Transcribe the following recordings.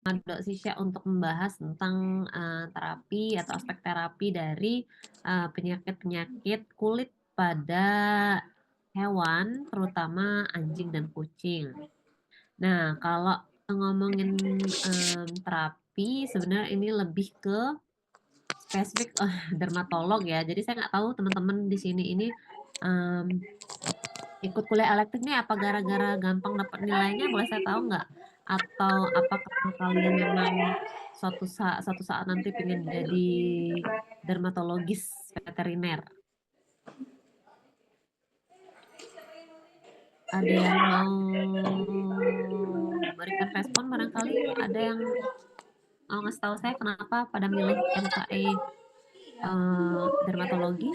Dosisya untuk membahas tentang, terapi atau aspek terapi dari, penyakit-penyakit kulit pada hewan, terutama anjing dan kucing. Nah, kalau ngomongin, terapi sebenarnya ini lebih ke spesifik, dermatolog ya. Jadi saya nggak tahu teman-teman di sini ini, mmm, ikut kuliah elektif nih apa gara-gara gampang dapat nilainya, boleh saya tahu nggak? Atau apa karena kalian memang suatu saat nanti pengen jadi dermatologis veteriner? Ada yang mau memberikan respon barangkali? Ada yang mau ngasih tahu saya kenapa pada milih MKE, dermatologi?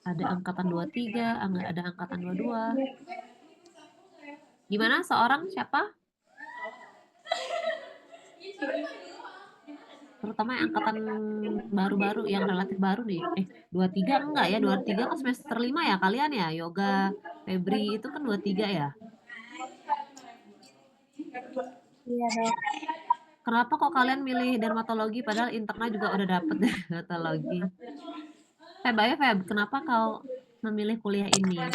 Ada angkatan 23, ada angkatan 22. Gimana seorang siapa? Terutama yang angkatan baru-baru yang relatif baru nih. 23 enggak ya? 23 kan semester 5 ya kalian ya? Yoga, Febri itu kan 23 ya? Iya dok. Kenapa kok kalian milih dermatologi padahal internal juga udah dapet dermatologi? Ayo Feb, kenapa kau memilih kuliah ini? Biar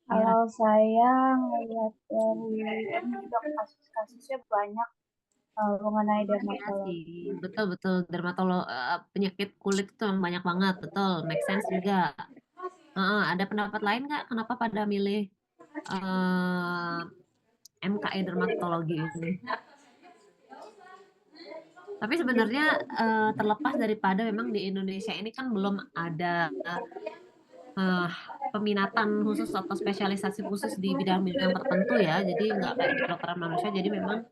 Kalau saya ngelihat dari ini dok, kasus-kasusnya banyak mengenai iya sih, dermatologi. betul-betul penyakit kulit itu memang banyak banget, betul, make sense juga. Ada pendapat lain nggak kenapa pada milih eh, MKE dermatologi ini? Tapi sebenarnya terlepas daripada memang di Indonesia ini kan belum ada eh, peminatan khusus atau spesialisasi khusus di bidang-bidang tertentu ya. Jadi nggak kayak di kedokteran manusia. Jadi memang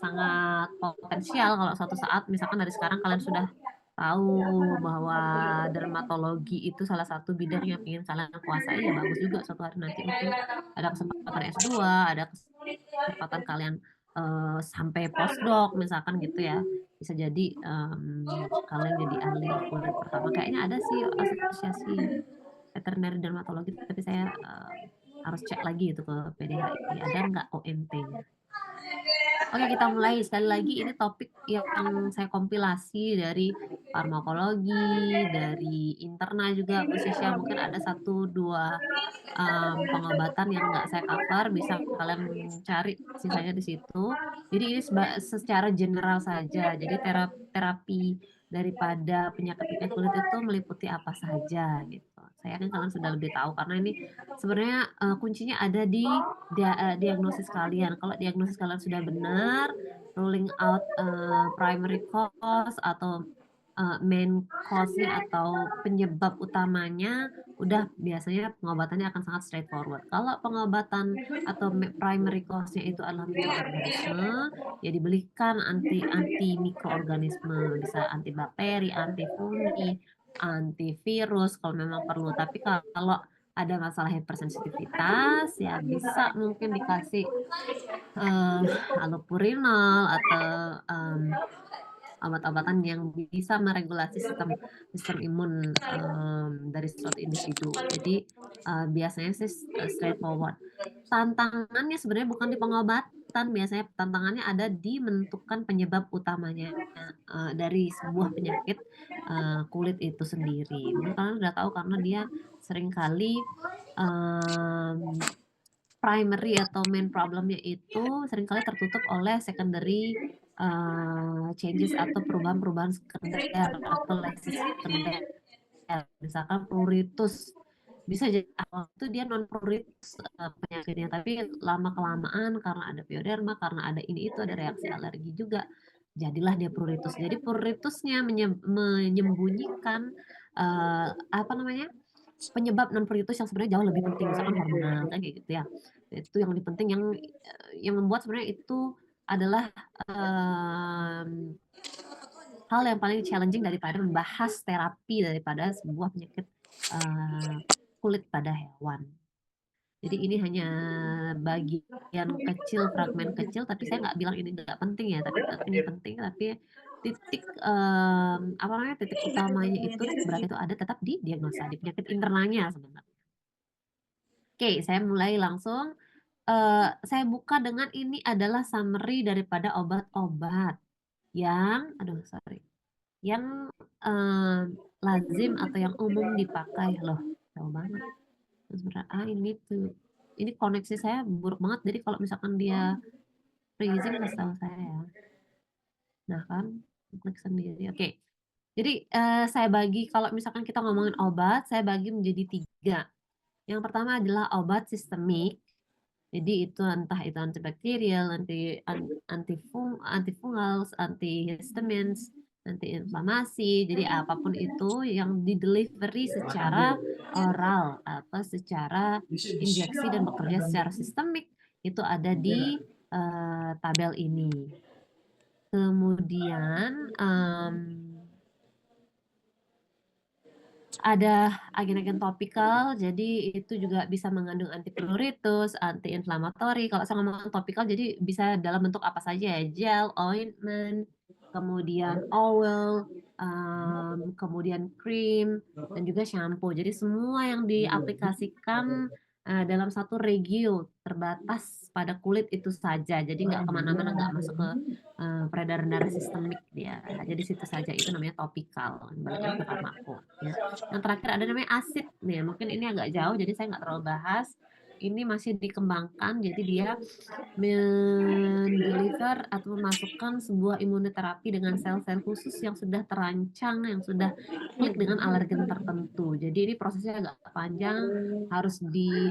sangat potensial kalau suatu saat misalkan dari sekarang kalian sudah tahu bahwa dermatologi itu salah satu bidang yang ingin kalian kuasai ya bagus juga suatu hari nanti mungkin ada kesempatan S2, ada kesempatan kalian sampai postdoc misalkan gitu ya. Bisa jadi kalian jadi ahli kulit pertama. Kayaknya ada sih asosiasi veteriner dermatologi, tapi saya harus cek lagi itu ke PDHI. Ada nggak OMT-nya? Oke, kita mulai. Sekali lagi, ini topik yang saya kompilasi dari farmakologi, dari internal juga, Bu Sisya. Mungkin ada satu dua pengobatan yang nggak saya cover, bisa kalian cari sisanya di situ. Jadi ini secara general saja. Jadi terapi daripada penyakit-penyakit kulit itu meliputi apa saja gitu. Saya yakin kalian sudah lebih tahu karena ini sebenarnya kuncinya ada di diagnosis kalian. Kalau diagnosis kalian sudah benar, ruling out primary cause atau main cause-nya atau penyebab utamanya, udah biasanya pengobatannya akan sangat straightforward. Kalau pengobatan atau primary cause-nya itu adalah mikroorganisme, ya diberikan anti mikroorganisme, bisa antibakteri, antifungi, antivirus kalau memang perlu. Tapi kalau ada masalah hypersensitivitas, ya bisa mungkin dikasih eh, allopurinol atau obat-obatan yang bisa meregulasi sistem sistem imun dari suatu individu. Jadi biasanya sih straightforward. Tantangannya sebenarnya bukan di pengobatan, biasanya tantangannya ada di menentukan penyebab utamanya dari sebuah penyakit kulit itu sendiri. Mungkin kalian udah tahu karena dia seringkali em, primary atau main problemnya itu seringkali tertutup oleh secondary changes atau perubahan-perubahan sekunder atau lesi sekunder. Misalkan pruritus bisa jadi awal itu dia non pruritus penyakitnya, tapi lama kelamaan karena ada pioderma, karena ada ini itu ada reaksi alergi juga, jadilah dia pruritus. Jadi pruritusnya menyembunyikan apa namanya penyebab non pruritus yang sebenarnya jauh lebih penting, misalkan hormonal kan kayak gitu ya. Itu yang lebih penting yang membuat sebenarnya itu adalah em, hal yang paling challenging daripada membahas terapi daripada sebuah penyakit eh, kulit pada hewan. Jadi ini hanya bagian kecil, fragmen kecil, tapi saya nggak bilang ini nggak penting ya, tapi ini penting, tapi titik apa namanya titik utamanya itu titik berat itu ada tetap di diagnosa di penyakit internalnya sebenarnya. Oke, saya mulai langsung. Saya buka dengan ini adalah summary daripada obat-obat yang, aduh sorry, yang lazim atau yang umum dipakai. Loh, jauh banget. Ini koneksi saya buruk banget, jadi kalau misalkan dia freezing kasih tahu saya ya. Nah kan, klik sendiri. Oke. Jadi saya bagi, kalau misalkan kita ngomongin obat, saya bagi menjadi 3. Yang pertama adalah obat sistemik. Jadi itu entah itu antibakterial, antifungal, antihistamines, antiinflamasi. Jadi apapun itu yang di delivery secara oral atau secara injeksi dan bekerja secara sistemik itu ada di tabel ini. Kemudian ada agen-agen topikal, jadi itu juga bisa mengandung antipruritus, anti-inflamatori. Kalau saya ngomong topikal, jadi bisa dalam bentuk apa saja ya, gel, ointment, kemudian oil, kemudian krim, dan juga shampoo. Jadi semua yang diaplikasikan dalam satu regio terbatas pada kulit itu saja. Jadi nggak kemana-mana, nggak masuk ke peredaran darah sistemik dia. Jadi situ saja, itu namanya topikal, balik lagi ke farmako. Ya. Yang terakhir ada namanya asid nih, mungkin ini agak jauh jadi saya nggak terlalu bahas. Ini masih dikembangkan, jadi dia mendeliver atau memasukkan sebuah imunoterapi dengan sel-sel khusus yang sudah terancang, yang sudah klik dengan alergen tertentu. Jadi ini prosesnya agak panjang, harus di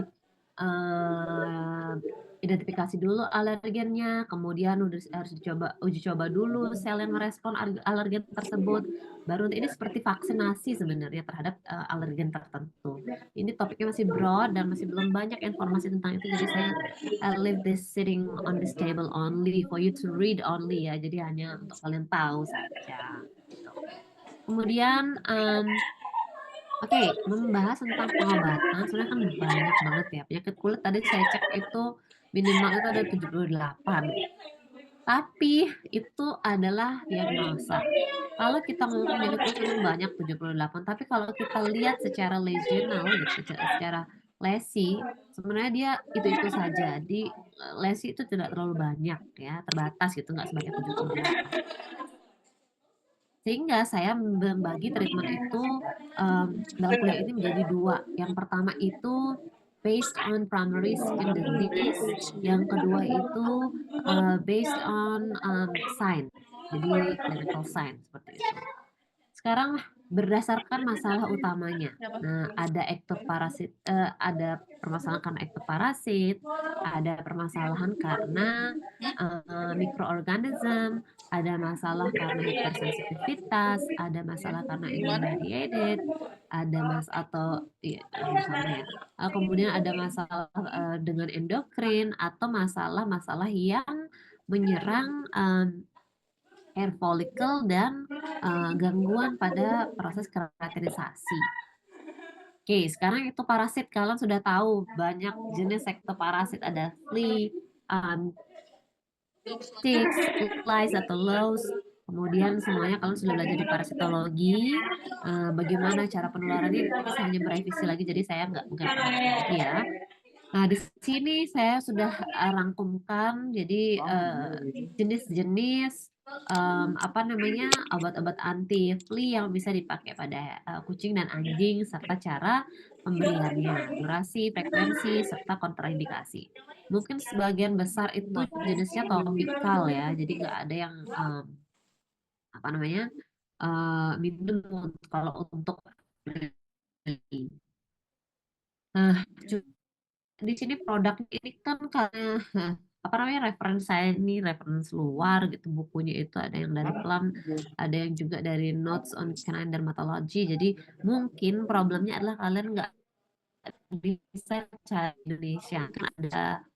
identifikasi dulu alergennya, kemudian harus uji coba dulu sel yang merespon alergen tersebut. Baru ini seperti vaksinasi sebenarnya terhadap alergen tertentu. Ini topiknya masih broad dan masih belum banyak informasi tentang itu, jadi saya leave this sitting on this table only for you to read only ya, jadi hanya untuk kalian tahu saja. Gitu. Kemudian oke, membahas tentang pengobatan, sebenarnya kan banyak banget ya. Penyakit kulit tadi saya cek itu minimal itu ada 78. Tapi itu adalah diagnosa. Kalau kita ngomong penyakit kulit memang banyak 78, tapi kalau kita lihat secara lesional gitu, secara lesi, sebenarnya dia itu-itu saja. Di lesi itu tidak terlalu banyak ya, terbatas gitu, nggak sebanyak 78. Sehingga saya membagi treatment itu dalam kuliah ini menjadi 2. Yang pertama itu based on primary skin disease, yang kedua itu based on sign, jadi clinical sign seperti itu. Sekarang berdasarkan masalah utamanya. Nah, ada ektoparasit, ada permasalahan karena ektoparasit, ada permasalahan karena mikroorganisme, ada masalah karena hipersensitivitas, ada masalah karena immune mediated, ada atau ya, sama ya. Kemudian ada masalah dengan endokrin atau masalah-masalah yang menyerang hair follicle dan gangguan pada proses keratinizasi. Oke, sekarang itu parasit. Kalian sudah tahu banyak jenis ektoparasit, ada flea, ticks, lice atau louse. Kemudian semuanya kalian sudah belajar di parasitologi. Bagaimana cara penularannya, ini saya hanya merevisi lagi, jadi saya nggak bahas lagi ya. Nah, di sini saya sudah rangkumkan jadi jenis-jenis apa namanya obat-obat anti flea yang bisa dipakai pada kucing dan anjing serta cara pemberiannya, durasi, frekuensi serta kontraindikasi. Mungkin sebagian besar itu jenisnya topikal ya, jadi nggak ada yang apa namanya minum kalau untuk nah, di sini produk ini kan karena apa namanya referensi saya ini referensi luar gitu, bukunya itu ada yang dari Plum, ada yang juga dari Notes on Canine Dermatology. Jadi mungkin problemnya adalah kalian nggak bisa cari Indonesia, kan ada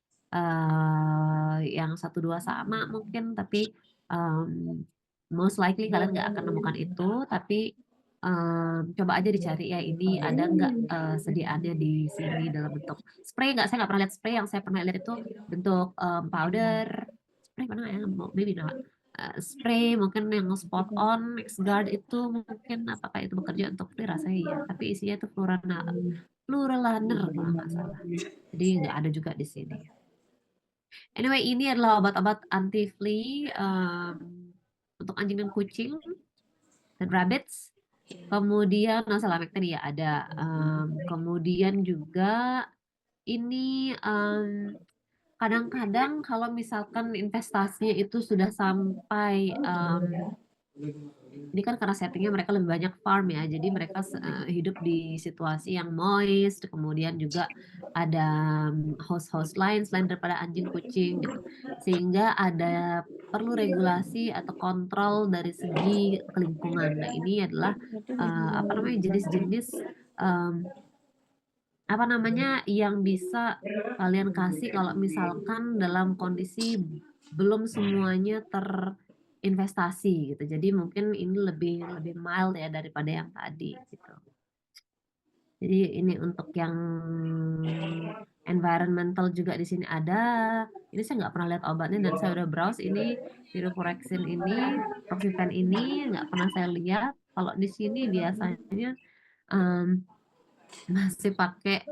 yang 1-2 sama mungkin, tapi most likely kalian nggak akan menemukan itu, tapi coba aja dicari ya ini ada nggak sediaannya di sini dalam bentuk spray. Nggak, saya nggak pernah lihat spray. Yang saya pernah lihat itu bentuk powder spray, mana ya, maybe not. Spray mungkin yang spot on Guard itu mungkin apakah itu bekerja untuk flea, rasanya iya, tapi isinya itu Pluralaner kalau nggak salah. Jadi nggak ada juga di sini. Anyway, ini adalah obat-obat anti-flea untuk anjing dan kucing dan rabbits. Kemudian, nah salah tadi ya ada. Kemudian juga ini kadang-kadang kalau misalkan investasinya itu sudah sampai ini kan karena settingnya mereka lebih banyak farm ya, jadi mereka hidup di situasi yang moist, kemudian juga ada host-host lain selain daripada anjing kucing gitu, sehingga ada perlu regulasi atau kontrol dari segi lingkungan. Nah ini adalah apa namanya jenis-jenis apa namanya yang bisa kalian kasih kalau misalkan dalam kondisi belum semuanya terinvestasi gitu. Jadi mungkin ini lebih lebih mild ya daripada yang tadi gitu. Jadi ini untuk yang environmental juga di sini ada. Ini saya nggak pernah lihat obatnya dan saya udah browse ini Pirofureksin ini, Proxifen ini nggak pernah saya lihat. Kalau di sini biasanya em, masih pakai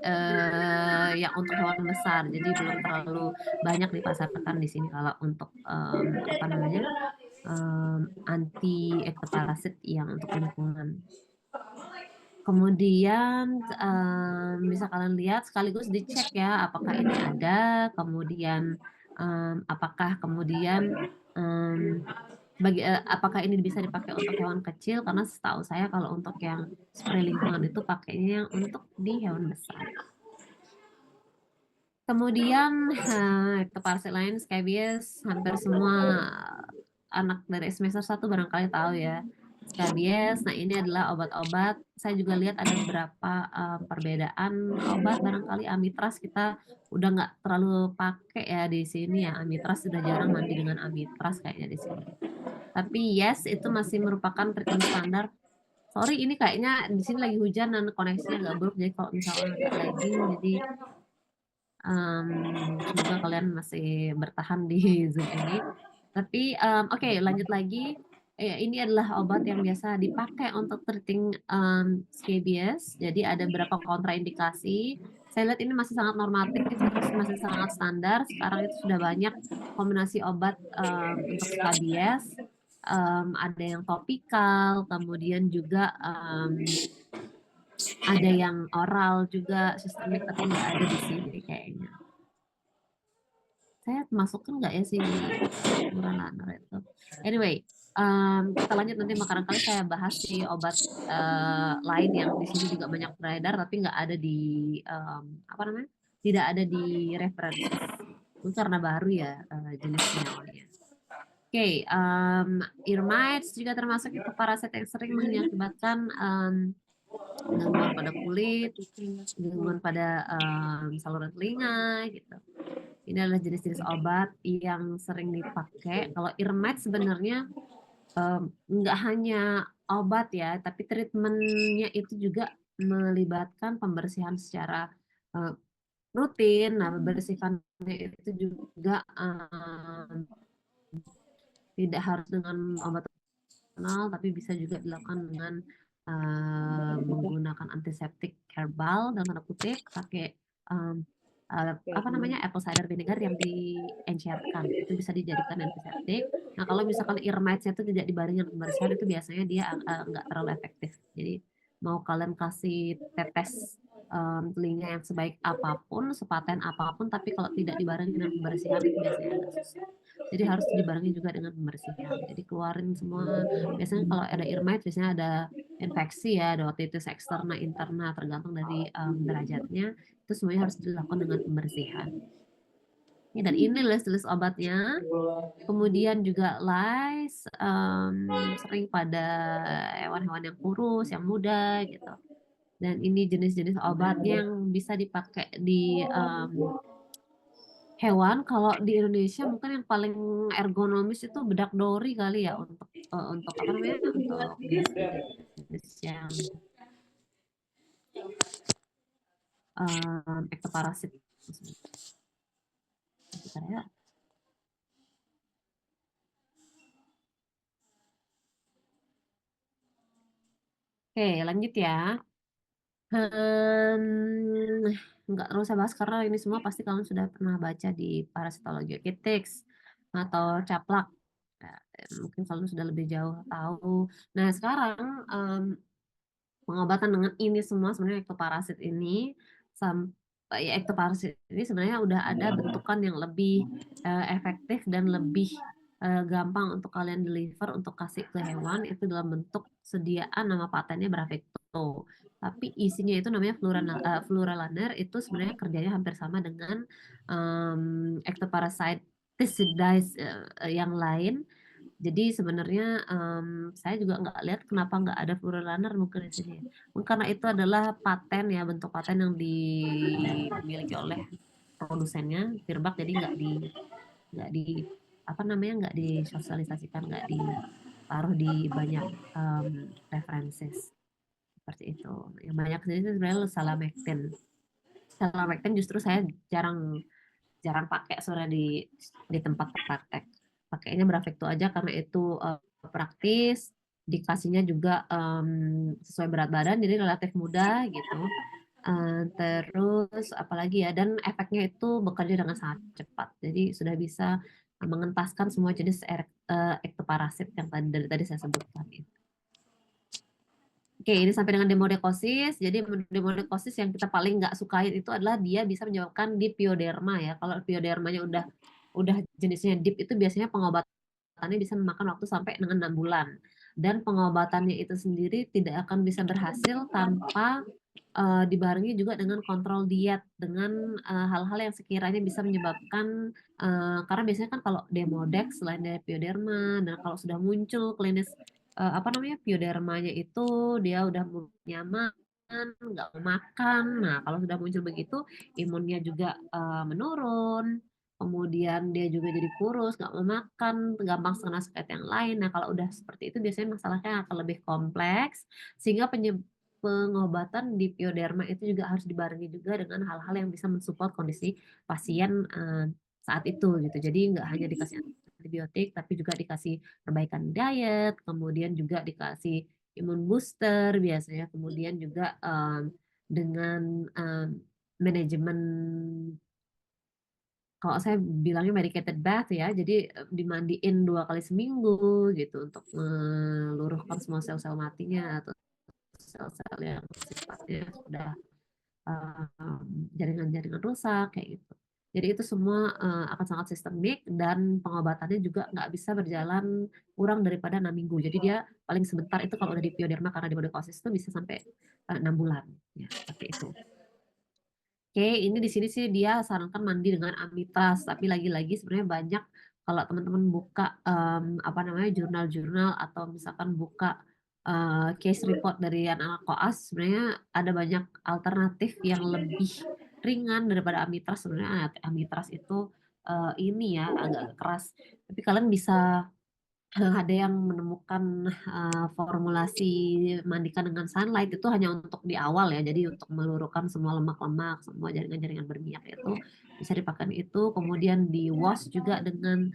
yang untuk hewan besar, jadi belum terlalu banyak dipasarkan di sini kalau untuk apa namanya anti ektoparasit yang untuk lingkungan. Kemudian bisa kalian lihat sekaligus dicek ya apakah ini ada, kemudian apakah kemudian apakah ini bisa dipakai untuk hewan kecil karena setahu saya kalau untuk yang spray lingkungan itu pakainya yang untuk di hewan besar. Kemudian ektoparasit lain scabies hampir semua anak dari semester 1 barangkali tahu ya scabies. Nah ini adalah obat-obat. Saya juga lihat ada beberapa perbedaan obat. Barangkali amitraz kita udah nggak terlalu pakai ya di sini ya. Amitraz sudah jarang mandi dengan amitraz kayaknya di sini. Tapi yes itu masih merupakan treatment standar. Sorry ini kayaknya di sini lagi hujan dan koneksinya agak buruk. Jadi kalau misalnya agak lagging jadi semoga kalian masih bertahan di Zoom ini. Tapi oke, lanjut lagi. Ini adalah obat yang biasa dipakai untuk treating scabies. Jadi ada beberapa kontraindikasi. Saya lihat ini masih sangat normatif, masih sangat standar. Sekarang itu sudah banyak kombinasi obat untuk scabies. Ada yang topikal, kemudian juga ada yang oral juga, sistemik, tapi nggak ada di sini kayaknya. Saya masukkan nggak ya si Muralaner itu. Anyway, kita lanjut nanti barangkali saya bahas si obat lain yang di sini juga banyak beredar tapi nggak ada di apa namanya? Tidak ada di referensi. Mungkin karena baru ya jenisnya awalnya. Oke, Irmites juga termasuk itu parasit yang sering mengakibatkan gangguan pada kulit, gangguan pada saluran telinga gitu. Ini adalah jenis-jenis obat yang sering dipakai. Kalau Irmed sebenarnya nggak hanya obat ya, tapi treatmentnya itu juga melibatkan pembersihan secara rutin. Nah, membersihkannya itu juga tidak harus dengan obat tradisional, tapi bisa juga dilakukan dengan menggunakan antiseptik herbal dalam tanda kutip, pakai apa namanya apple cider vinegar yang diencerkan itu bisa dijadikan antiseptik. Nah kalau misalkan earmites itu tidak dibarengi dengan pembersihan itu biasanya dia nggak terlalu efektif. Jadi mau kalian kasih tetes telinga yang sebaik apapun, sepaten apapun, tapi kalau tidak dibarengi dengan pembersihan itu biasanya agak susah. Jadi harus dibarengi juga dengan pembersihan. Jadi keluarin semua. Biasanya kalau ada earmites biasanya ada infeksi ya, ada otitis eksterna, interna, tergantung dari derajatnya itu semuanya harus dilakukan dengan pembersihan. Ya, dan ini list-list obatnya. Kemudian juga lice sering pada hewan-hewan yang kurus, yang muda gitu. Dan ini jenis-jenis obatnya yang bisa dipakai di hewan. Kalau di Indonesia mungkin yang paling ergonomis itu bedak dori kali ya untuk apa namanya untuk jenis-jenis yang ektoparasit. Bentar ya. Oke, lanjut ya. Nggak terlalu saya bahas karena ini semua pasti kalian sudah pernah baca di Parasitologi Orthopedics atau Caplak. Ya, mungkin kalian sudah lebih jauh tahu. Nah, sekarang pengobatan dengan ini semua sebenarnya ektoparasit ini sampai ya, ektoparasit ini sebenarnya udah ada bentukan yang lebih efektif dan lebih gampang untuk kalian deliver untuk kasih ke hewan itu dalam bentuk sediaan nama patennya Bravecto. Tapi isinya itu namanya Fluralaner itu sebenarnya kerjanya hampir sama dengan ectoparasiticides yang lain. Jadi sebenarnya saya juga nggak lihat kenapa nggak ada Fluralaner mungkin di sini. Mungkin karena itu adalah paten ya, bentuk paten yang dimiliki oleh produsennya Virbac, jadi nggak di apa namanya, nggak disosialisasikan, nggak ditaruh di banyak references seperti itu. Yang banyak sini sebenarnya Salamectin. Salamectin justru saya jarang jarang pakai sebenarnya di tempat praktek. Pakainya Bravecto aja karena itu praktis, dikasihnya juga sesuai berat badan, jadi relatif mudah gitu. Terus apalagi ya, dan efeknya itu bekerja dengan sangat cepat. Jadi sudah bisa mengentaskan semua jenis ektoparasit yang tadi saya sebutkan itu. Oke, ini sampai dengan demodekosis. Jadi demodekosis yang kita paling nggak sukain itu adalah dia bisa menyebabkan dipioderma ya. Kalau piodermanya udah jenisnya deep itu biasanya pengobatannya bisa memakan waktu sampai dengan 6 bulan. Dan pengobatannya itu sendiri tidak akan bisa berhasil tanpa dibarengi juga dengan kontrol diet, dengan hal-hal yang sekiranya bisa menyebabkan karena biasanya kan kalau demodex selain dari pioderma, dan kalau sudah muncul klinis apa namanya piodermanya itu dia udah nyaman, nggak mau makan. Nah, kalau sudah muncul begitu, imunnya juga menurun, kemudian dia juga jadi kurus, nggak mau makan, gampang kena sakit yang lain. Nah, kalau udah seperti itu biasanya masalahnya akan lebih kompleks, sehingga pengobatan di pioderma itu juga harus dibarengi juga dengan hal-hal yang bisa mensupport kondisi pasien saat itu gitu. Jadi nggak hanya dikasih antibiotik, tapi juga dikasih perbaikan diet, kemudian juga dikasih imun booster biasanya, kemudian juga dengan manajemen, kalau saya bilangnya medicated bath ya, jadi dimandiin 2 kali seminggu gitu untuk meluruhkan semua sel-sel matinya atau sel-sel yang sifatnya sudah jaringan-jaringan rusak kayak gitu. Jadi itu semua akan sangat sistemik dan pengobatannya juga nggak bisa berjalan kurang daripada 6 minggu. Jadi dia paling sebentar itu kalau udah di pioderma karena di monokosis itu bisa sampai 6 bulan. Ya, seperti itu. Oke, ini di sini sih dia sarankan mandi dengan amitraz, tapi lagi-lagi sebenarnya banyak kalau teman-teman buka apa namanya jurnal-jurnal atau misalkan buka case report dari anak-anak koas, sebenarnya ada banyak alternatif yang lebih ringan daripada amitraz. Sebenarnya amitraz itu ini ya agak keras, tapi kalian bisa ada yang menemukan formulasi mandikan dengan sunlight itu hanya untuk di awal ya, jadi untuk meluruhkan semua lemak-lemak, semua jaringan-jaringan berminyak itu bisa dipakai itu, kemudian di wash juga dengan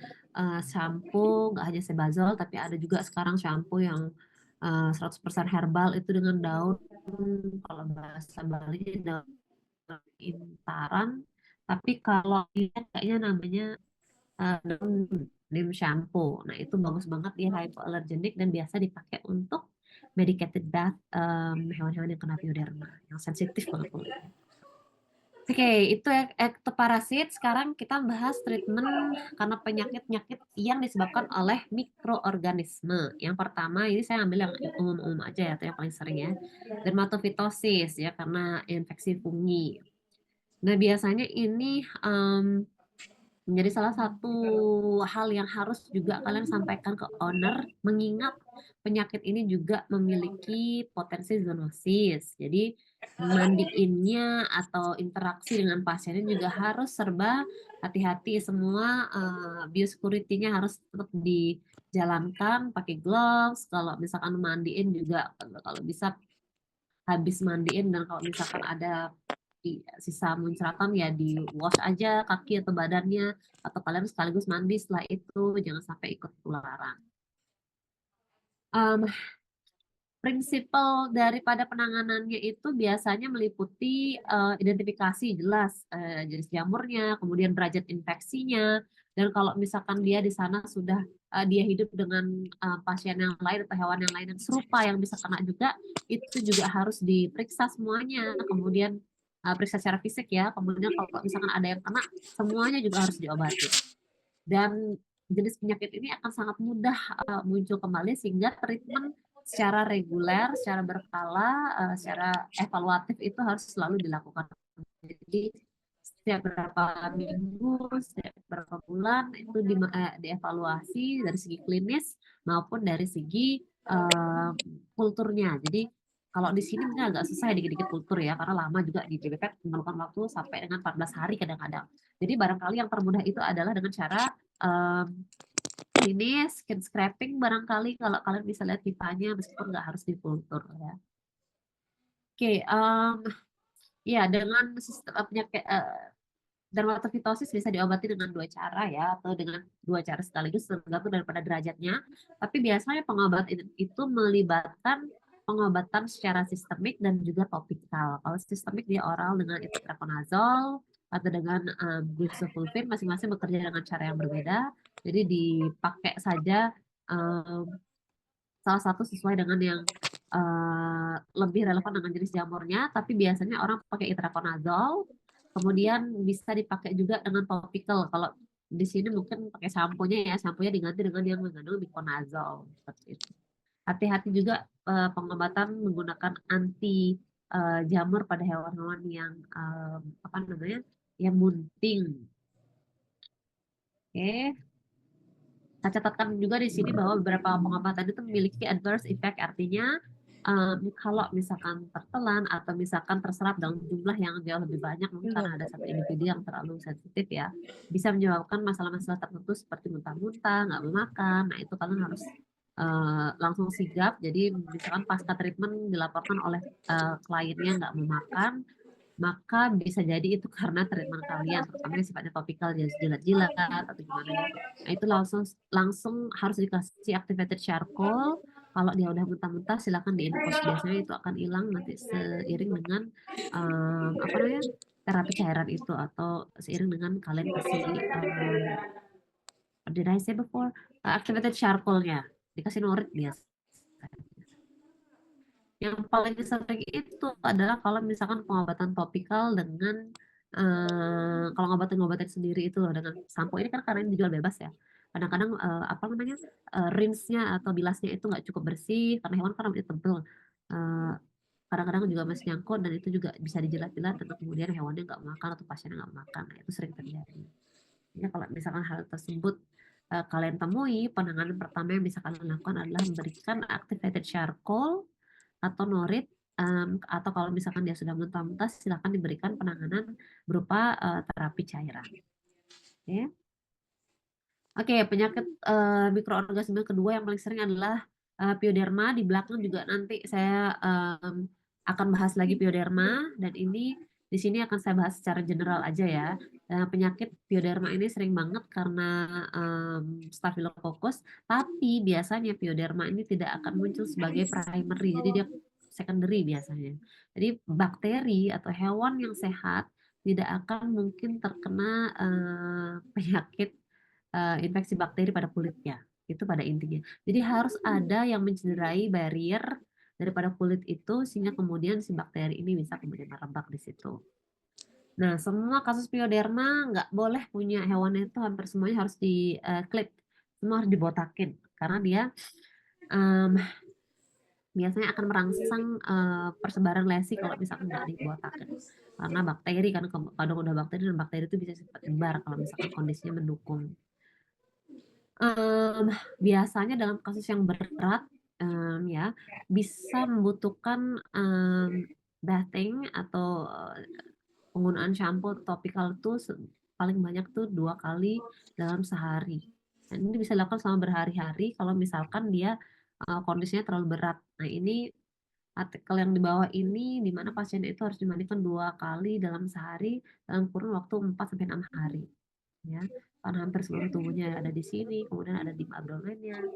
shampoo, nggak hanya sebazol tapi ada juga sekarang shampoo yang 100% herbal itu dengan daun, kalau bahasa Bali daun intaran, tapi kalau ini kayaknya namanya Nim shampoo. Nah, itu bagus banget, dia hypoallergenic dan biasa dipakai untuk medicated bath hewan-hewan yang kena pioderma, yang sensitif banget kulitnya. Oke, itu ektoparasit. Sekarang kita bahas treatment karena penyakit-penyakit yang disebabkan oleh mikroorganisme. Yang pertama, ini saya ambil yang umum-umum aja ya, atau yang paling sering ya. Dermatofitosis ya, karena infeksi fungi. Nah, biasanya ini menjadi salah satu hal yang harus juga kalian sampaikan ke owner, mengingat penyakit ini juga memiliki potensi zoonosis. Jadi mandiinnya atau interaksi dengan pasiennya juga harus serba hati-hati. Semua biosecurity-nya harus tetap dijalankan, pakai gloves. Kalau misalkan mandiin juga kalau bisa habis mandiin, dan kalau misalkan ada sisa muncratan ya di wash aja kaki atau badannya, atau kalian sekaligus mandi setelah itu, jangan sampai ikut ketularan. prinsipal daripada penanganannya itu biasanya meliputi identifikasi jelas jenis jamurnya, kemudian derajat infeksinya, dan kalau misalkan dia di sana sudah dia hidup dengan pasien yang lain atau hewan yang lain yang serupa yang bisa kena juga, itu juga harus diperiksa semuanya. Kemudian periksa secara fisik ya. Kemudian kalau misalkan ada yang kena, semuanya juga harus diobati. Dan jenis penyakit ini akan sangat mudah muncul kembali sehingga treatment secara reguler, secara berkala, secara evaluatif itu harus selalu dilakukan. Jadi setiap berapa minggu, setiap berapa bulan itu dievaluasi dari segi klinis maupun dari segi kulturnya. Jadi kalau di sini mungkin agak susah ya dikit-dikit kultur ya, karena lama juga di PBPET memerlukan waktu sampai dengan 14 hari kadang-kadang. Jadi barangkali yang termudah itu adalah dengan cara klinis, skin scraping barangkali kalau kalian bisa lihat pipanya meskipun nggak harus di kultur ya. Oke, ya dengan sistem penyakit dermatofitosis bisa diobati dengan 2 cara ya, atau dengan 2 cara sekaligus tergantung daripada derajatnya. Tapi biasanya pengobatan itu melibatkan pengobatan secara sistemik dan juga topikal. Kalau sistemik dia oral dengan itraconazole atau dengan busulfan, masing-masing bekerja dengan cara yang berbeda. Jadi dipakai saja salah satu sesuai dengan yang lebih relevan dengan jenis jamurnya, tapi biasanya orang pakai itraconazole, kemudian bisa dipakai juga dengan topical. Kalau di sini mungkin pakai sampo-nya ya, sampo-nya diganti dengan yang mengandung miconazole seperti itu. Hati-hati juga pengobatan menggunakan anti jamur pada hewan-hewan yang apa namanya, yang bunting. Oke. Saya catatkan juga di sini bahwa beberapa pengobatan itu memiliki adverse effect, artinya kalau misalkan tertelan atau misalkan terserap dalam jumlah yang jauh lebih banyak, mungkin karena ada satu individu yang terlalu sensitif ya, bisa menyebabkan masalah-masalah tertentu seperti muntah-muntah, nggak mau makan. Nah itu kalian harus langsung sigap. Jadi misalkan pasca treatment dilaporkan oleh kliennya nggak mau makan, maka bisa jadi itu karena treatment kalian, terutama yang sifatnya topikal, jilat-jilat atau gimana ya. Nah itu langsung harus dikasih activated charcoal. Kalau dia udah muntah-muntah, silakan diinfus. Biasanya itu akan hilang nanti seiring dengan apa namanya, terapi cairan itu, atau seiring dengan kalian kasih did I say before activated charcoalnya, dikasih norit biasa. Yang paling sering itu adalah kalau misalkan pengobatan topikal dengan kalau ngobatin sendiri itu loh dengan sampo ini kan karena ini dijual bebas ya. Kadang-kadang apa namanya rinse-nya atau bilasnya itu nggak cukup bersih karena hewan kan rambutnya tebel. Eh, Kadang-kadang juga masih nyangkut dan itu juga bisa dijilat-jilat dan kemudian hewannya nggak makan atau pasiennya nggak makan. Nah, itu sering terjadi. Ya, kalau misalkan hal tersebut kalian temui, penanganan pertama yang bisa kalian lakukan adalah memberikan activated charcoal atau norit, atau kalau misalkan dia sudah muntah-muntah, silakan diberikan penanganan berupa terapi cairan. Oke, Oke, penyakit mikroorganisme kedua yang paling sering adalah pioderma. Di belakang juga nanti saya akan bahas lagi pioderma, dan ini di sini akan saya bahas secara general aja ya. Penyakit pioderma ini sering banget karena Staphylococcus, tapi biasanya pioderma ini tidak akan muncul sebagai primary, jadi dia secondary biasanya. Jadi bakteri atau hewan yang sehat tidak akan mungkin terkena penyakit infeksi bakteri pada kulitnya. Itu pada intinya. Jadi harus ada yang mencederai barrier daripada kulit itu sehingga kemudian si bakteri ini bisa kemudian merebak di situ. Nah, semua kasus pioderma nggak boleh punya hewan itu, hampir semuanya harus di clip, semua harus dibotakin karena dia um, biasanya akan merangsang persebaran lesi kalau misalkan nggak dibotakin. Karena bakteri kan kalau udah bakteri, dan bakteri itu bisa cepat nyebar kalau misalkan kondisinya mendukung. Biasanya dalam kasus yang berat ya bisa membutuhkan bathing atau penggunaan shampoo topikal tuh paling banyak tuh 2 kali dalam sehari. Dan ini bisa dilakukan selama berhari-hari kalau misalkan dia kondisinya terlalu berat. Nah ini artikel yang di bawah ini di mana pasien itu harus dimandikan 2 kali dalam sehari dalam kurun waktu 4 sampai 6 hari. Ya, karena hampir seluruh tubuhnya ada di sini, kemudian ada di abdomennya.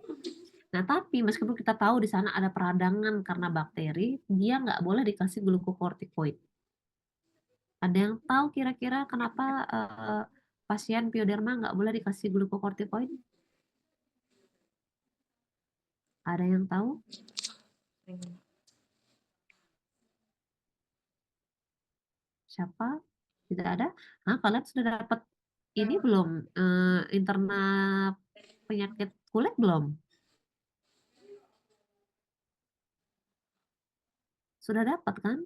Nah, tapi meskipun kita tahu di sana ada peradangan karena bakteri, dia nggak boleh dikasih glukokortikoid. Ada yang tahu kira-kira kenapa pasien pioderma nggak boleh dikasih glukokortikoid? Ada yang tahu? Siapa? Tidak ada? Hah, kalian sudah dapat ini belum? Interna penyakit kulit belum? Sudah dapat kan?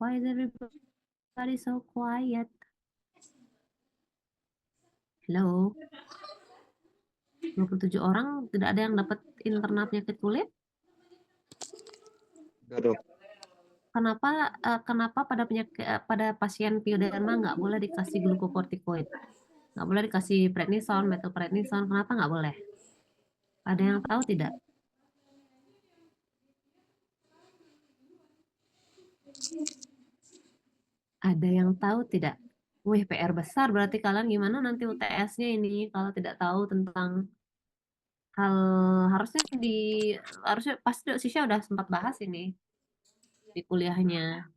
Why is everybody so quiet? Hello? 27 orang tidak ada yang dapat interna penyakit kulit? Enggak, Dok. Kenapa pada pasien pioderma nggak boleh dikasih glukokortikoid? Nggak boleh dikasih prednison, methylprednison. Kenapa nggak boleh? Ada yang tahu tidak? Ada yang tahu tidak? Wih, PR besar berarti kalian gimana nanti UTS-nya ini kalau tidak tahu tentang hal harusnya harusnya pasti Sisha udah sempat bahas ini di kuliahnya.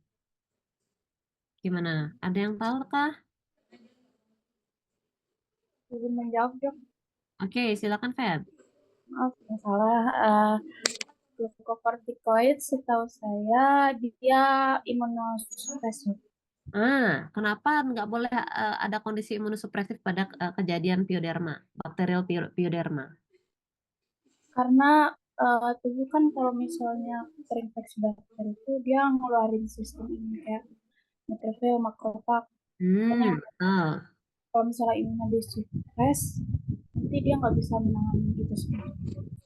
Gimana? Ada yang tahu kah? Izin menjawab, Dok. Oke, silakan Feb. Maaf, yang salah. Glukokortikoid setahu saya dia imunosupresor. Kenapa nggak boleh ada kondisi imunosupresif pada kejadian pioderma, bakterial pioderma? Karena tubuh kan kalau misalnya terinfeksi bakteri itu dia ngeluarin sistem ini kayak neutrofil, makrofag. Makanya Betul. kalau misalnya imunnya disupres, nanti dia nggak bisa menangani itu semua.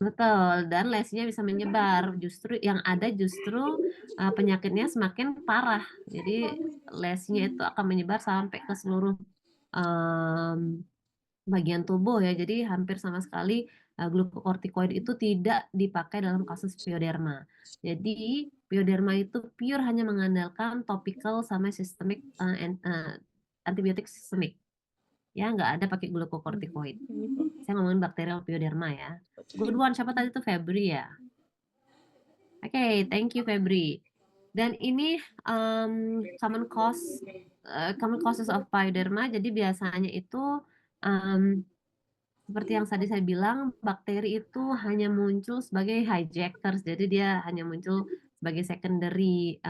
Betul, dan lesinya bisa menyebar. Justru yang ada penyakitnya semakin parah. Jadi lesinya itu akan menyebar sampai ke seluruh em, bagian tubuh ya. Jadi hampir sama sekali glukokortikoid itu tidak dipakai dalam kasus pioderma. Jadi pioderma itu pure hanya mengandalkan topical sama sistemik antibiotik sistemik. Ya, nggak ada pakai glukokortikoid. Saya ngomongin bakterial pioderma ya. Good one, siapa tadi tuh Febri ya? Oke, thank you Febri. Dan ini common causes of pyoderma. Jadi biasanya itu um, seperti yang tadi saya bilang, bakteri itu hanya muncul sebagai hijackers. Jadi dia hanya muncul sebagai secondary